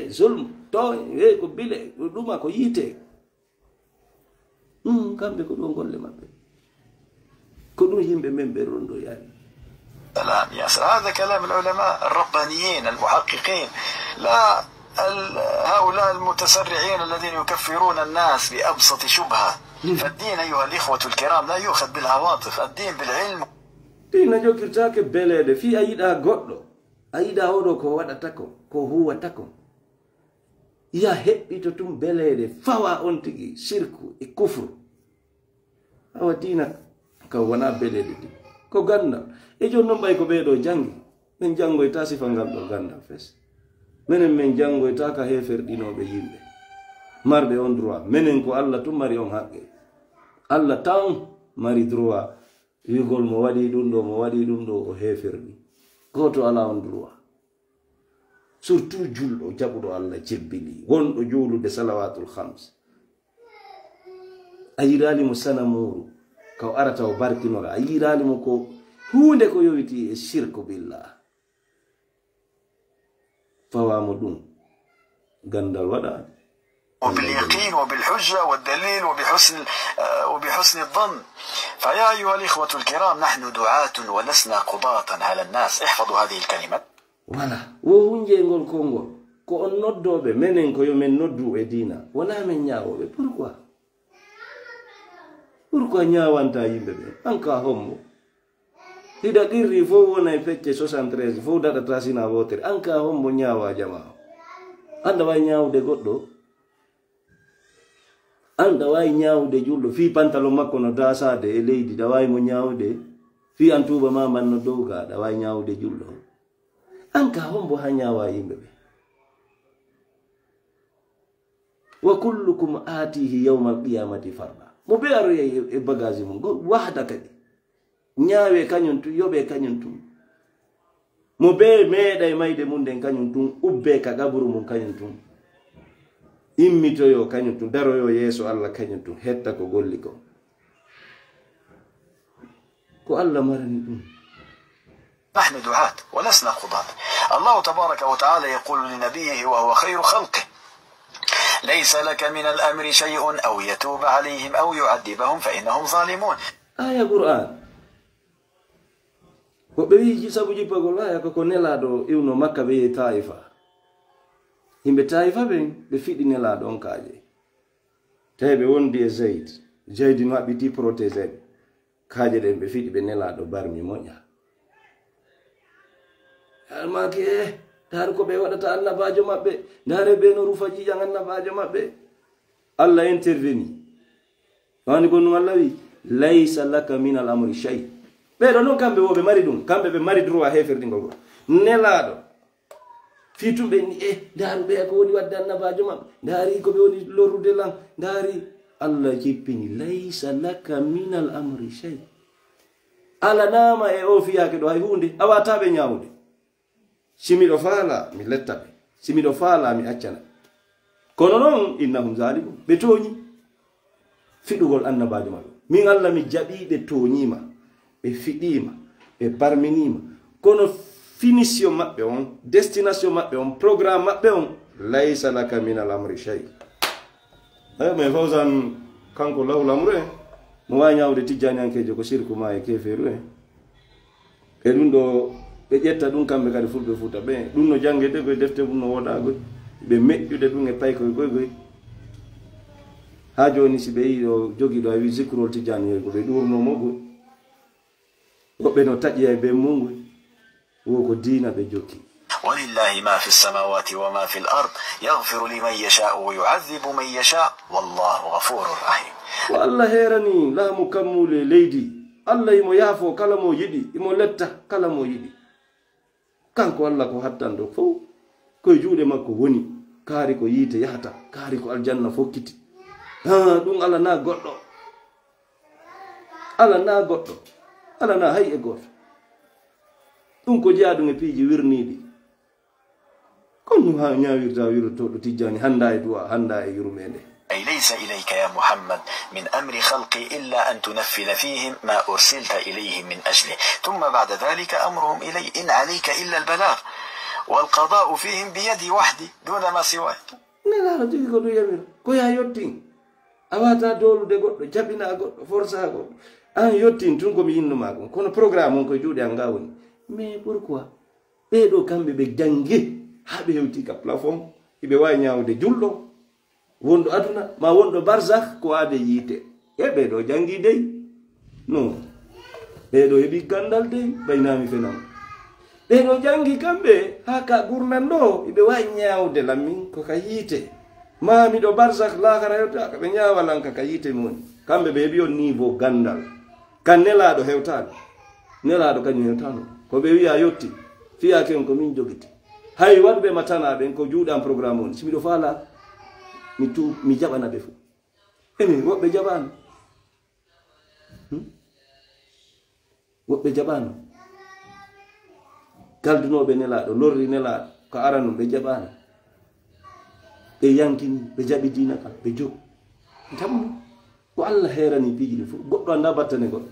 zulm to ko bile ɗuma ko yiite kamɓe ko ɗo golle maɓɓe ko ɗum yimɓe men ɓe rondo yani كلام ياسر. هذا كلام العلماء الربانيين المحققين، لا هؤلاء المتسرعين الذين يكفرون الناس بأبسط شبهة. فالدين أيها الإخوة الكرام لا يؤخذ بالعواطف، الدين بالعلم. دين جوكرتاك بلد في أيدا غدو أيدا هودو كو وداتاكو كو هو تاكو يا هبي تتم بلد فوا أنتي شركو الكفر أو دينك كوانا بلد دي ko ganda e jon non bay ko beedo jangi men jango e tasi fangal do ganda fes menen men jango e taka heferdinobe yimbe marbe on droit menen ko Allah tum mari on haqqe Allah tan mari droit yugol mo wadi dum do o heferdi goto ala on droit surtout juldo jabudo Allah jebbili wondo julude salawatul khams ayirali musanamuru kaw arata o barkinoga a yiralimo ko hunde ko yowiti e shirku billah fawamo ɗum gandal waɗa وباليقين وبالحجة والدليل وبحسن الظن. فيا أيها الإخوة الكرام نحن دعاة ولسنا قضاة على الناس. احفظوا هذه الكلمة. ولا وهنجي ngol kongol ko on noddobe menen ko yo men noddu e dina wala men nyaawobe pourquoi ñawanta yimɓe ɓe anka hommo hida qirri fo wona e fecce 73 fo daɗata sina wotere anka hommo ñawa jama anda wawi ñawde goɗɗo anda wawi ñawde julɗo fi pantalon makko no dasade e leydi da wawi mo ñawde fi an tuba ma man no dow ga da wawi ñawde julɗo anka hombo ha ñawa yimɓe ɓe wa kullukum atihi yawma alqiyamati farda mo be aro e bagage mum go wahda kadi nyaawe kanyun tu yobe kanyun tu mo be meeday mayde mun den kanyun tu ubbe ka gaburu mun kanyun tu immito yo kanyun tu daro yo yeso Allah kanyun tu hetta ko golli ko Allah marani dum. نحن دعاة ولسنا قضاة. الله تبارك وتعالى يقول لنبيه وهو خير خلقه ليس لك من الأمر شيء أو يتوب عليهم أو يعذبهم فإنهم ظالمون. آية قرآن وبيجي سبوجي بقول آية كونيلا دو إنه مكة بيه تائفة إن بتائفة بين بفيد نلا دون كاجي تابي وندي زيد ما بيتي بروتيزيد كاجي دين بفيد بنلا دو برمي مونيا الماكي dar ko be wadata annabajo mabbe dare be no rufaji jang annabajo mabbe Allah interveni wani ko no Allah wi laysa laka min al amri shay be do non kambe wobe mari dum kambe be mari droit heferdi ngol nelado fitumbe ni daru be ko woni wadda annabajo mabbe dari ko be woni lorude lan dari Allah jippini laysa laka min al amri shay ala nama e ofiya ke do hay hunde awata be nyaawde simiɗo faala mi lettaɓe simiɗo faala mi accana kono noon innahum zalimun ɓe tooñi fiɗugol annabajo maɓɓe min Allah mi jaɓiɓe tooñima ɓe fiɗima ɓe parminima kono finition maɓɓe on destination maɓɓe on programme maɓɓe on laysa laka min al amri shay mais Fawzan kanko law lamru en mo wawi ñawde tijjaniyankejo ko sirku ma e keferu en e ɗum ɗo ɓe ƴetta ɗum kamɓe kadi fulɓe fuuta ɓe ɗum no jangede koye defte mum no woɗagoy ɓe meƴƴude ɗum e paykoye goygoy ha joni si ɓe yi ɗo jogui ɗo a wi zikrol tijjaniyoy ko ɓe ɗurnomogoy woɓɓe no taƴƴi e ɓe mungoy wo ko diina ɓe jokki ولله ما في السماوات وما في الأرض يغفر لمن يشاء ويعذب من يشاء والله غفور رحيم والله هيراني لا مكمل ليدي الله يمو يافو كلا مو يدي يمو لتا كلا مو يدي kanko Allah ko hattando fo koye juuɗe makko woni kaari ko yiite yahata kaari ko aljanna fokkiti ɗum ala na goɗɗo ala na goɗɗo ala na hay e goto ɗum ko jaaɗum e piiji wirniɗi kon ɗum ha ñawirta wirtoɗo tijjani handa e duwa handa e yurmede أي ليس إليك يا محمد من أمر خلقي إلا أن تنفذ فيهم ما أرسلت إليهم من أجله ثم بعد ذلك أمرهم إلي إن عليك إلا البلاغ والقضاء فيهم بيدي وحدي دون ما سواي لا تيجي كل يوم كويا يوتين أواتا دول دعوت جابينا عقود فرصة عقود يوتين تونكو مين نماكم كون برنامج كوي جودي أنغاون mais pourquoi ɓeɗo kamɓe ɓe jangi ha ɓe hewti ka plafond iɓe wawi ñawde julɗo wonɗo aduna ma wonɗo barzakh ko ade yiite e ɓeɗo jangi dey non ɓeɗo heɓi gandal dey baynami fenam ɓeɗo jangi kamɓe ha ka gurnan ɗo iɓe wawi ñawde lammin ko ka yiite ma miɗo barzakh lahara hewta ɓe ñawalanka ka yiite mi woni kamɓe ɓe heɓi on niveau gandal kan nelaɗo hewtani nelaɗo kañum hewtano ko ɓe wiya yotti fiya ken ko min jogiti hay waɗɓe matana ɓen ko juuɗan programme on simiɗo faala mi jaɓana ɓe fu emi woɓɓe jaɓano woɓɓe jaɓano galdunoɓe nelaɗo lorri nelaɗo ko aranum ɓe jaɓano ɓe yankini ɓe jaɓi dina kam ɓe jog jaɓno ko Allah herani piiji ɗi fu goɗɗo anda battane goɗɗo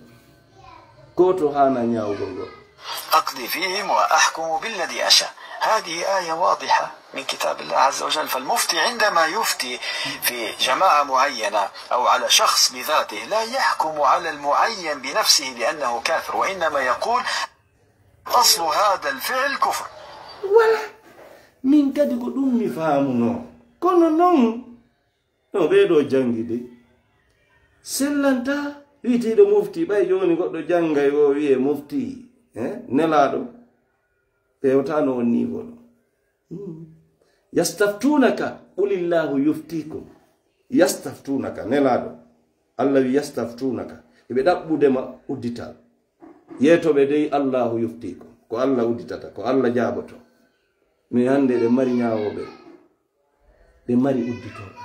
goto hana ñawgol goɗɗo أقضي فيهم وأحكم بالذي أشاء هذه آية واضحة من كتاب الله عز وجل فالمفتي عندما يفتي في جماعة معينة أو على شخص بذاته لا يحكم على المعين بنفسه بأنه كافر وإنما يقول أصل هذا الفعل كفر ولا من كده قدوم مفهمنا كنا نو بيدو جنگي دي سلانتا ويتي دو مفتي باي جوني قدو جنگي ويه مفتي nelaɗo pewtano on niveau ɗo yastaftunaka qulillahu yuftikum yastaftunaka nelaɗo Allah wi yastaftunaka eɓe ɗaɓɓudema uddital yetoɓe dey Allahu yuftikum ko Allah udditata ko Allah jaɓoto mi hande ɓe mari ñawoɓe ɓe mari udditoɓe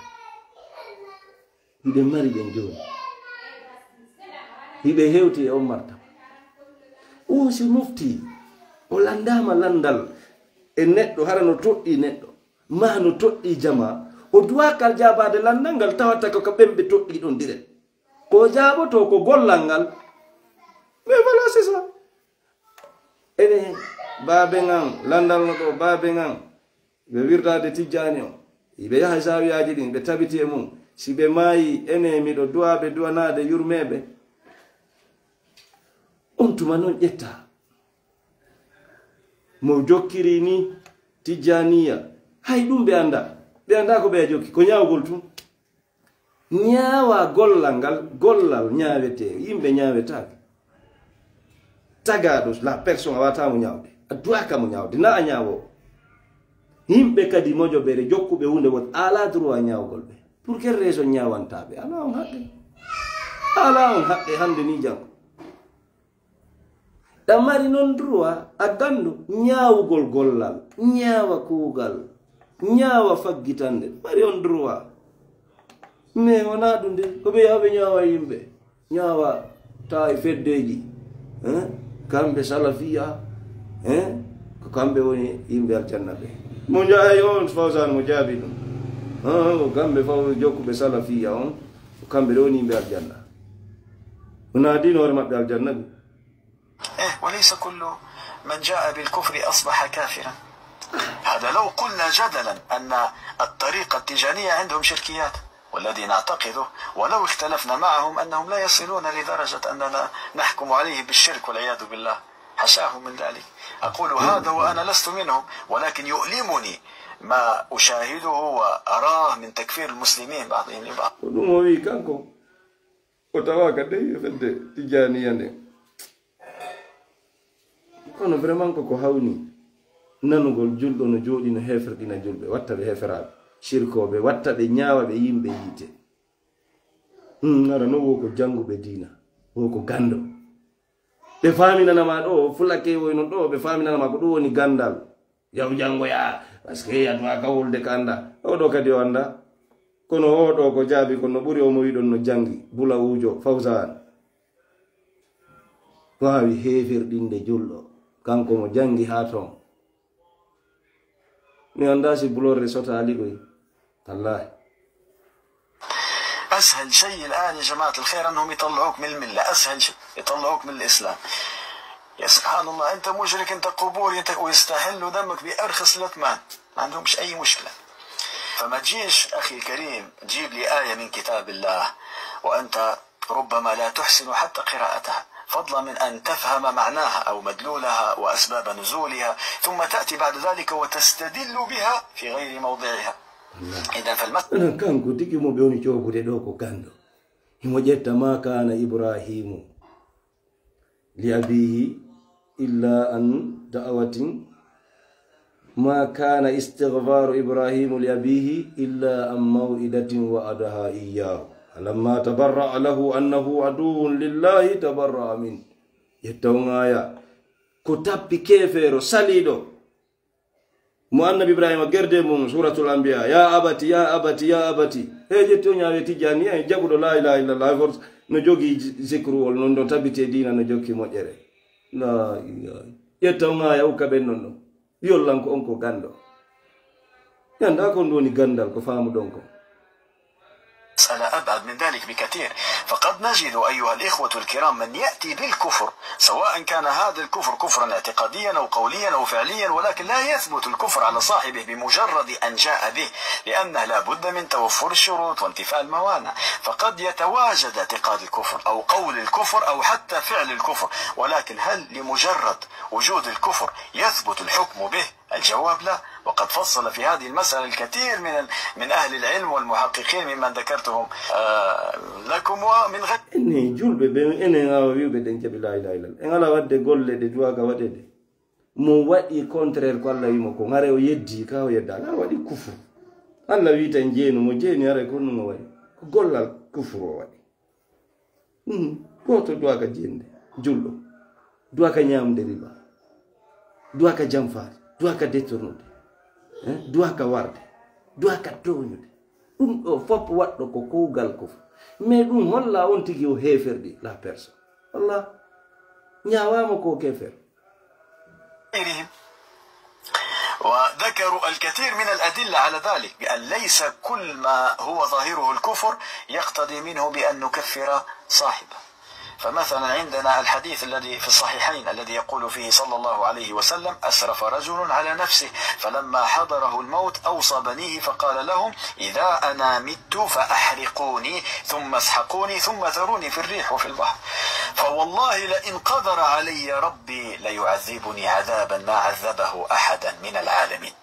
hiɓe mari ɓen joni hiɓe hewti e on marta o si mufti o landama landal e neɗɗo hara no toɗɗi neɗɗo ma no toɗɗi jama o duwakal jabade landal ngal tawata ko ɓemɓe toɗɗi ɗon direct ko jaboto ko gollal ngal mais voilà c'est ça ene babe ngan landal no ɗo babe ngan ɓe wirdade tijjani o ɓe yaha zawiyaji ɗin ɓe tabiti e mum si ɓe maayi ene miɗo duwaɓe duwanade yurmeɓe on tuma non ƴetta mo jokkiri ni tijjaniya hay ɗum ɓe anda ko ɓe jokki ko ñawgol tum ñaawa gollal ngal gollal ñaawete yimɓe ñaawetake tagaɗo la personne a watamo ñawde a duwaka mo ñawde na a ñaawo yimɓe kadi mojoɓere jokkuɓe hunde won ala droit ñawgol ɓe pour quelle raison ñawantaɓe ala on haqqe hande ni jango ɗan mari non droit a gandu ñawugol gollal ñaawa kuugal ñaawa faggitande mari on droit mais wona ɗum de ko ɓe yaɓe ñaawa yimɓe ñaawa ta e feddeji kamɓe salafiya ko kamɓe woni yimɓe aljanna ɓe mo jaayi on Fawzan mo jaabi ɗum ko kamɓe faw jokkuɓe salafiya on ko kamɓe ɗo woni yimɓe aljanna wona dino hoore maɓɓe aljanna ɓe وليس كل من جاء بالكفر أصبح كافرا. هذا لو قلنا جدلا أن الطريقة التيجانية عندهم شركيات، والذي نعتقده ولو اختلفنا معهم أنهم لا يصلون لدرجة أننا نحكم عليه بالشرك والعياذ بالله، حشاهم من ذلك. أقول هذا وأنا لست منهم، ولكن يؤلمني ما أشاهده وأراه من تكفير المسلمين بعضهم لبعض. kono vraiment ko hawni nanugol julɗo no jooɗi no heferdina julɓe watta ɓe heferaɓe shirkoɓe watta ɓe ñaawaɓe yimɓe yiite ara no wo ko janguɓe diina wo ko gando ɓe faminanama ɗo fulake woyno ɗo ɓe faminanama ko ɗum woni gandal yaw jangoya par ce que yatma kawolde ka anda oɗo kadi o anda kono oɗo ko jaabi kono ɓuuri omo wiɗon no jangi bula ujo fawsan wawi hefirɗinde julɗo kanko mo jangi ha ton mi anda si bulorde sota ali koy wallahi. أسهل شيء الآن يا جماعة الخير أنهم يطلعوك من الملة، أسهل شيء يطلعوك من الإسلام. يا سبحان الله، أنت مشرك، أنت قبوري، أنت ويستحلوا دمك بأرخص الأثمان، ما عندهمش أي مشكلة. فما تجيش أخي الكريم تجيب لي آية من كتاب الله وأنت ربما لا تحسن حتى قراءتها، فضلا من أن تفهم معناها أو مدلولها وأسباب نزولها، ثم تأتي بعد ذلك وتستدل بها في غير موضعها. إذا فالمسألة كان كنتي مو بيوني شوفوا دوكو كاندو هيموجت ما كان إبراهيم لأبيه إلا أن دعوة ما كان استغفار إبراهيم لأبيه إلا أن موئدة وعدها إياه لما تبرأ له أنه عدو لله تبرأ منه يتون آية كتاب كيفيرو ساليدو mo annabi ibrahima gerde mum suratul anbiya ya abati ya abati ya abati jetto nyaawe tijani ay jabudo la ilaha illallah for no jogi zikru wol non do tabite dina no jokki mojere la yetta ngaya o kaben non yollan ko onko gando yanda ko ndoni gandal ko faamu donko. مسألة أبعد من ذلك بكثير. فقد نجد أيها الإخوة الكرام من يأتي بالكفر، سواء كان هذا الكفر كفرا اعتقاديا أو قوليا أو فعليا، ولكن لا يثبت الكفر على صاحبه بمجرد أن جاء به، لأنه لا بد من توفر الشروط وانتفاء الموانع. فقد يتواجد اعتقاد الكفر أو قول الكفر أو حتى فعل الكفر، ولكن هل لمجرد وجود الكفر يثبت الحكم به؟ الجواب لا. وقد فصل في هذه المسألة الكثير من أهل العلم والمحققين ممن ذكرتهم لكم ومن غير. إني جول ببين إني أويو بدين جبل لا إله إلا الله. إن الله ود قول لي دجوا كوادي. مو وادي كونترير قال لا يمكو غاري ويدي كاو يدال. وادي كفر. الله ويتن جينو مجيني أرى كونو موادي. قول لا كفر وادي. كوتو دوا كجيني جولو. دوا كنيام دريبا. دوا كجامفار. Dua ka detournude dua ka warde dua ka towñude ɗum ɗo fof waɗɗo ko kuugal kof mais ɗum holla on tigi o heferdi la personne wallah ñawama ko kefer. وذكروا الكثير من الأدلة على ذلك بأن ليس كل ما هو ظاهره الكفر يقتضي منه بأن نكفر صاحبه. فمثلا عندنا الحديث الذي في الصحيحين الذي يقول فيه صلى الله عليه وسلم: أسرف رجل على نفسه فلما حضره الموت أوصى بنيه فقال لهم: إذا أنا مت فأحرقوني ثم اسحقوني ثم ذروني في الريح وفي البحر، فوالله لئن قدر علي ربي ليعذبني عذابا ما عذبه أحدا من العالمين.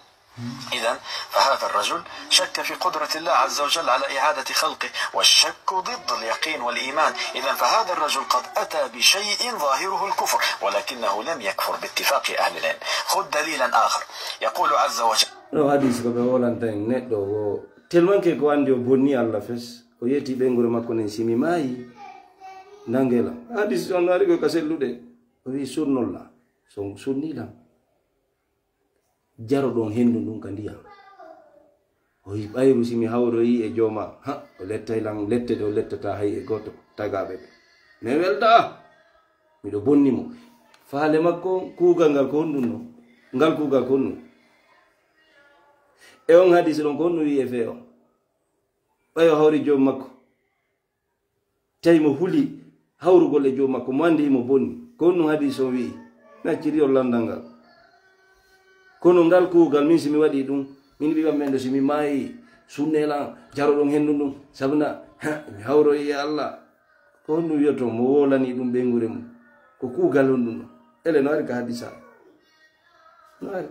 إذن فهذا الرجل شك في قدرة الله عز وجل على إعادة خلقه، والشك ضد اليقين والإيمان. إذن فهذا الرجل قد أتى بشيء ظاهره الكفر ولكنه لم يكفر باتفاق أهل العلم. خذ دليلا آخر يقول عز وجل. no hadis ko be wolantani neɗɗo o tellement que ko andi o bonni Allah fes o yeti ɓengure makko nen simi maayi nangela hadis on ari ko ka selluɗe o wi sunnolla so sunnilam jaro ɗon hendu ɗum ka ndiyam o yi ɓayru simi hawroyi e jooma ha o lettaylan lette ɗe o lettata hay e goto tagaɓe ɓe mais welta miɗo bonnimo faale makko kuugal ngal ko honɗum no ngal kuugal ko honɗum e on hadis ɗon ko honɗum wi e fe on ɓayo hawri joom makko tawi mo huli hawrugol e joom makko mo andi mo bonni kono hadis o wi na ciri o landangal kono ngal kuugal min simi waɗi ɗum min wiwa men do simi maayi sunnela jaroɗon hendu ɗum sabuna mi hawroyi e Allah ko honɗum wiyato mo wolani ɗum ɓengure mum ko kuugal on ɗum ele no ari ka hadisa no ari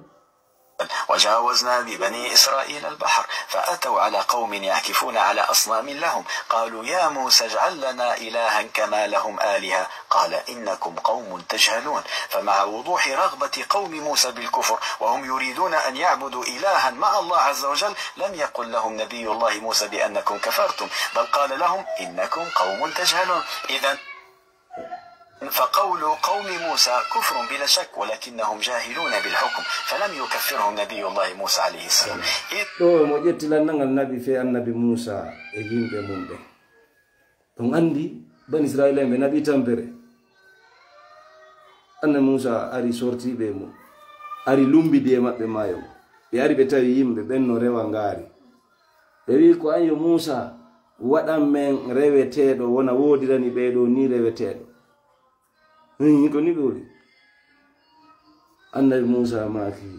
وجاوزنا ببني إسرائيل البحر فأتوا على قوم يعكفون على أصنام لهم قالوا يا موسى اجعل لنا إلها كما لهم آلهة قال إنكم قوم تجهلون فمع وضوح رغبة قوم موسى بالكفر وهم يريدون أن يعبدوا إلها مع الله عز وجل لم يقل لهم نبي الله موسى بأنكم كفرتم بل قال لهم إنكم قوم تجهلون إذن فقول قوم موسى كفر بلا شك ولكنهم جاهلون بالحكم فلم يكفرهم نبي الله موسى عليه السلام to mo jettilan nangal nabi fe annabi Musa e yimbe mumbe ton andi ban Israila be nabi tampere annabi Musa ari sorti be mo ari lumbidi e mabbe mayo be ari be tawi yimbe benno rewa ngari be wi ko ayo Musa wadan men rewetedo wona wodirani be do ni rewetedo ko ni dole annabi Musa maki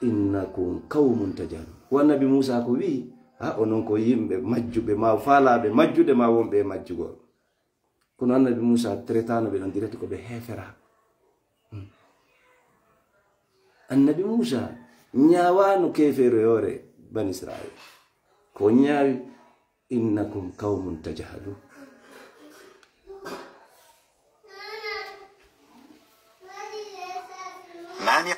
innakum qaumun tajal wa nabi Musa ko wi ha onon ko yimbe majjube ma faalabe majjude ma wonbe majjugol kono annabi Musa tretano be non direti ko be hefera annabi Musa nyawano kefero yore ban Israel ko nyawi innakum qaumun tajhalun مانع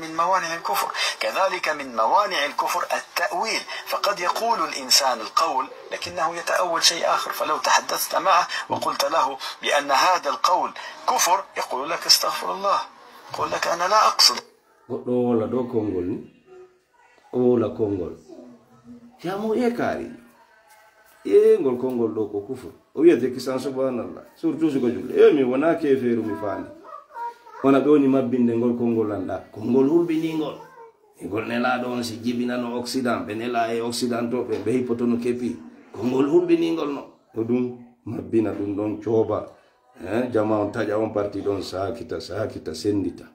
من موانع الكفر كذلك من موانع الكفر التأويل فقد يقول الإنسان القول لكنه يتأول شيء آخر فلو تحدثت معه وقلت له بأن هذا القول كفر يقول لك استغفر الله يقول لك أنا لا أقصد ولا دو كونغول ولا كونغول يا مو يكاري يengol kongol do ko kufur o wiete kisan subhanallah surtout su ko julle mi wona keferu mi fani wana be woni mabbinde ngol kongol landa kongol hulbiningol ngol nela don si jibina no occident be nela e occident to be hipotono kepi kongol hulbiningol no o dum mabbina dum don coba jama on taja on parti don sakita sendita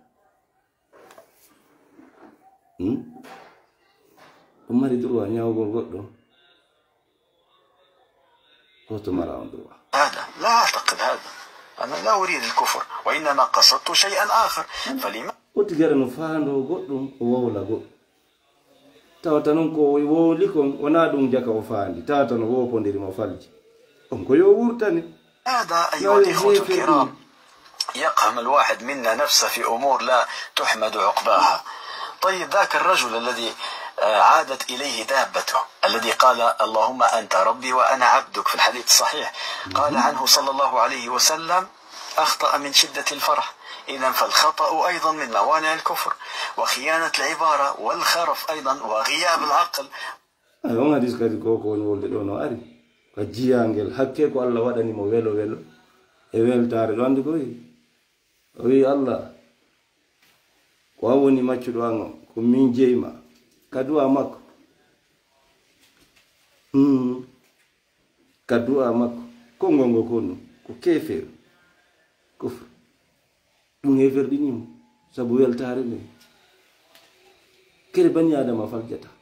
mari droit nyawgol goddo هذا لا أعتقد هذا أنا لا أريد الكفر وإنما قصدت شيئا آخر فلما وتجرن فاندو غدوم وولا غو تاوتانون كو ووليكم ونادون جاكا وفاندي تاوتانو وو بونديري ما فالجي انكو يو ورتاني هذا أيها الإخوة الكرام يقهم الواحد منا نفسه في أمور لا تحمد عقباها طيب ذاك الرجل الذي عادت إليه دابته الذي قال اللهم أنت ربي وأنا عبدك في الحديث الصحيح قال عنه صلى الله عليه وسلم أخطأ من شدة الفرح إذن فالخطأ أيضا من موانع الكفر وخيانة العبارة والخرف أيضا وغياب العقل أيوة حديث كذي كوكو نقول لونه أري كجيانجل حكيكو الله وداني مويلو ويلو إيوال تاري لوندي كوي وي الله وأوني ما تشدوانو كمين جيما kadua mako kadua mako kongongo kono ko kefer kufr dum hefer dinim sabu weltare ne kere bani adama faljata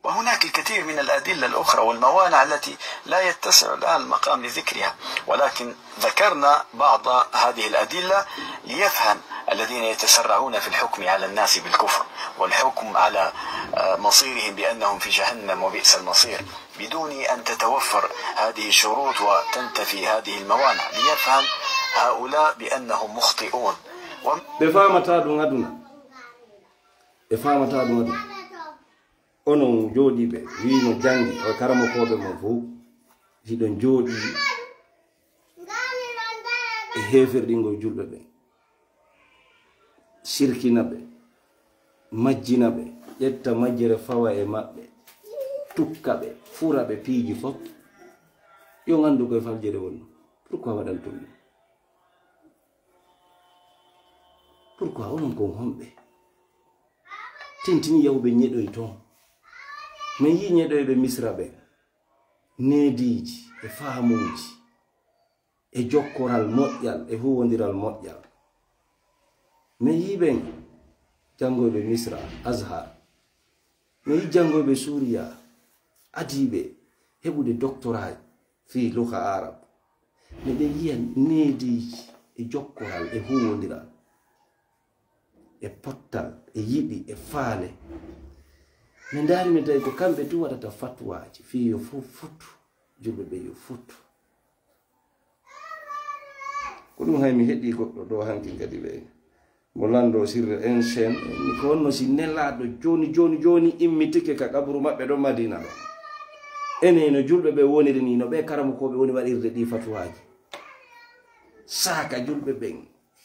وهناك الكثير من الأدلة الأخرى والموانع التي لا يتسع الآن المقام لذكرها ولكن ذكرنا بعض هذه الأدلة ليفهم الذين يتسرعون في الحكم على الناس بالكفر والحكم على مصيرهم بأنهم في جهنم وبئس المصير بدون أن تتوفر هذه الشروط وتنتفي هذه الموانع ليفهم هؤلاء بأنهم مخطئون onon jodi be wino jangi o karamo kobe mo fu hidon jodi e heferdingo julbe be shirkina be majjina be yetta majjere fawa e mabbe tukka be fura be piiji fop yo gandu ko faljere wonno pourquoi wadan tum pourquoi onon ko hombe tintini yawbe nyedoy ton mais yi nyedoy be misra be nediji e faamuji e jokkoral moƴƴal e huwodiral moƴƴal. mi yiɓen jangoɓe Misra Azhar, mi yi jangoɓe Suriya adiɓe heɓude doctorat fi lugha arab, miɗen yiya neediji e jokkoral e huwodiral e pottal e yiɗi e faale. mi daari mi tawi ko kamɓe tu waɗata fatwaji fi yo futu julɓe ɓe yo futu. ko ɗum hay mi heɗi goɗɗo ɗo hanki kadi ɓe mo lando sirre en chaine ni ko wonno si nelaɗo joni immitike ka kaburu maɓɓe ɗo Madina ɗo, ene no julɓe ɓe woniri ni no ɓe karamokoɓe woni waɗirde ɗi fatwaji, saka julɓe ɓen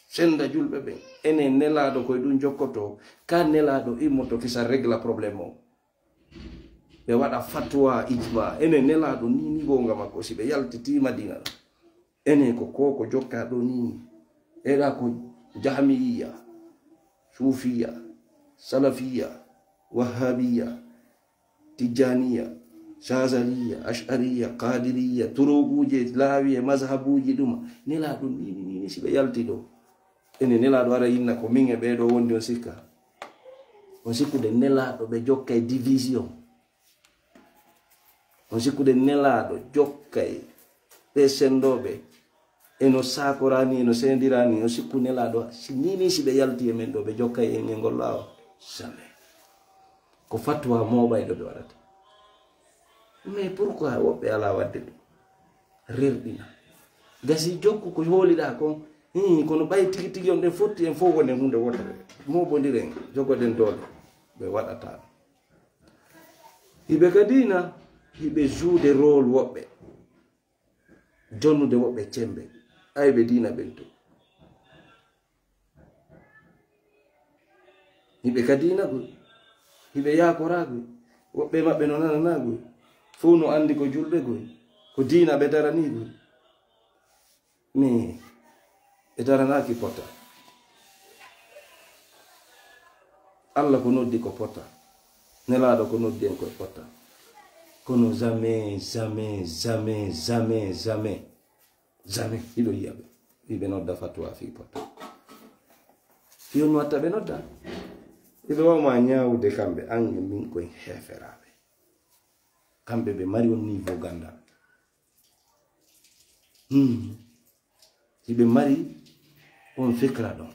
senda julɓe ɓen, ene nelaɗo koye ɗum jokkoto ka nelaɗo immoto kisa régla probléme o, ɓe waɗa fatwa ijma, ene nelaɗo ni gonga makko si ɓe yaltiti Madina ɗo, ene ko koko jokka ɗo ni, eɗa ko jahmiya, sufiya, salafiya, wahabiya, tijaniya, shazaliya, ashariya, qadiriya, turuguje, lawiya, mazhabuji ɗuma nelaɗo ni si ɓe yalti ɗo, ene nelaɗo ara yinna ko min e ɓeɗo wondi on sikka, on sikkude nelaɗo ɓe jokkay division, on sikkude nelaɗo jokkay ɓe sendoɓe eno sakorani eno sendirani, on sikku nelaɗo si nini si ɓe yalti e men ɗo ɓe jokkay en e ngol lawa jamais. ko fatwa moɓayɗo ɓe waɗata. mais pourquoi woɓɓe ala wadde ɗum rerɗina gasi jokku ko holiɗa kon kono ɓay tigi tigi on ɗen fotti en fof wonen hunde wotere moɓodiren jogoɗen dole ɓe waɗata. hiɓe kadina hiɓe joude rôle woɓɓe jonnude woɓɓe cembe ayɓe dina ɓen to, hiɓe kadinagoy hiɓe yakoragoy woɓɓe maɓɓe no nananagoy fuu no andi ko julɓe goy ko dina ɓe daranigoy, mais ɓe daranaki pota. Allah ko noddi ko pota, nelaɗo ko noddi en koye pota, kono jamais hiɗo yiyaɓe wiɓe nodda fatwa fi pota, fi on watta ɓe nodda, hiɓe wawma ñawde kamɓe ange min koye heferaɓe, kamɓe ɓe mari on niveau gandal, hiɓe mari on fikra ɗon,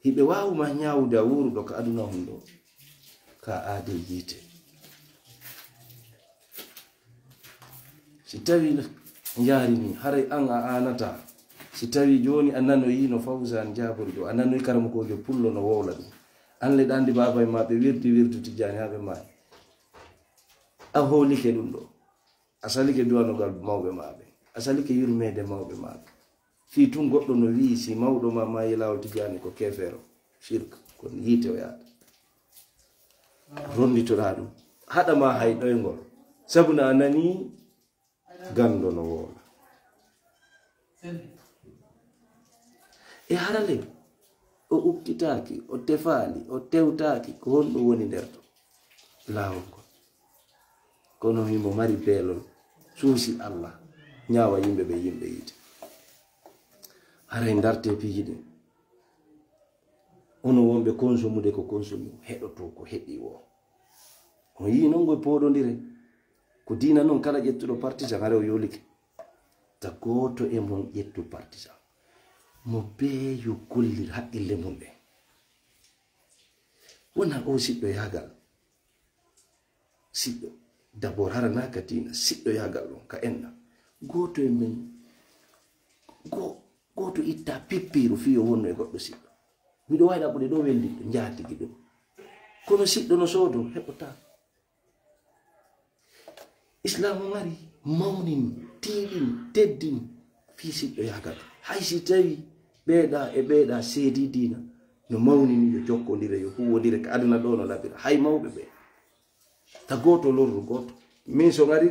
hiɓe wawma ñawde a wuruɗo ko aduna hon ɗo ka aade yiite. si tawi jarini haray an a anata, si tawi joni a nanoyi no Fawzan Jabori ɗo, a nanoyi karamokojo pullo no wowla ɗum, an leɗa andi baba e ma ɓe wirdu Tijani haɓe mayi, a holike ɗum ɗo, a salike duwanogal mawɓe maɓe, a salike yurmede mawɓe maɓe, fi tun goɗɗo no wi si mawɗo ma mayi lawol Tijani ko kefero shirk ko yiite o yaata, ronditoɗa ɗum haɗama hay ɗoygol sabu na a nani gando no wola. e harale o ukkitaki, o tefali, o tewtaki ko honɗo woni nder to lawol ngol, kono himo mari beelol suusi Allah ñawa yimɓe ɓe yimɓe yiite. haray darte piiji ɗin ono wonɓe consumude ko consume heɗoto ko heɗi wo, on yi non goye poɗodire ko dina noon kala ƴettuɗo partisan hare o yolike ta goto e mon ƴettu partisan mo be yo gollir haqqille mum ɓe, wona o siɗɗo yagal, siɗɗo d'abord haranaka dina siɗɗo yagal ɗon ka enna goto e men goto itta pippiru fiyo wonno e goɗɗo siɗɗo, miɗo wawi ɗaɓɓude ɗo welliɗo jaatigi ɗum, kono siɗɗo no soodo heɓota. Islamu mari mawnin tiiɗin teddin fi siɗɗo yagal, hay si tawi ɓeeɗa e ɓeeɗa seedi dina no mawnini yo jokkodire yo huwodire ka aduna ɗo no labira hay mawɓe ɓe ta goto lorru goto. min so ngari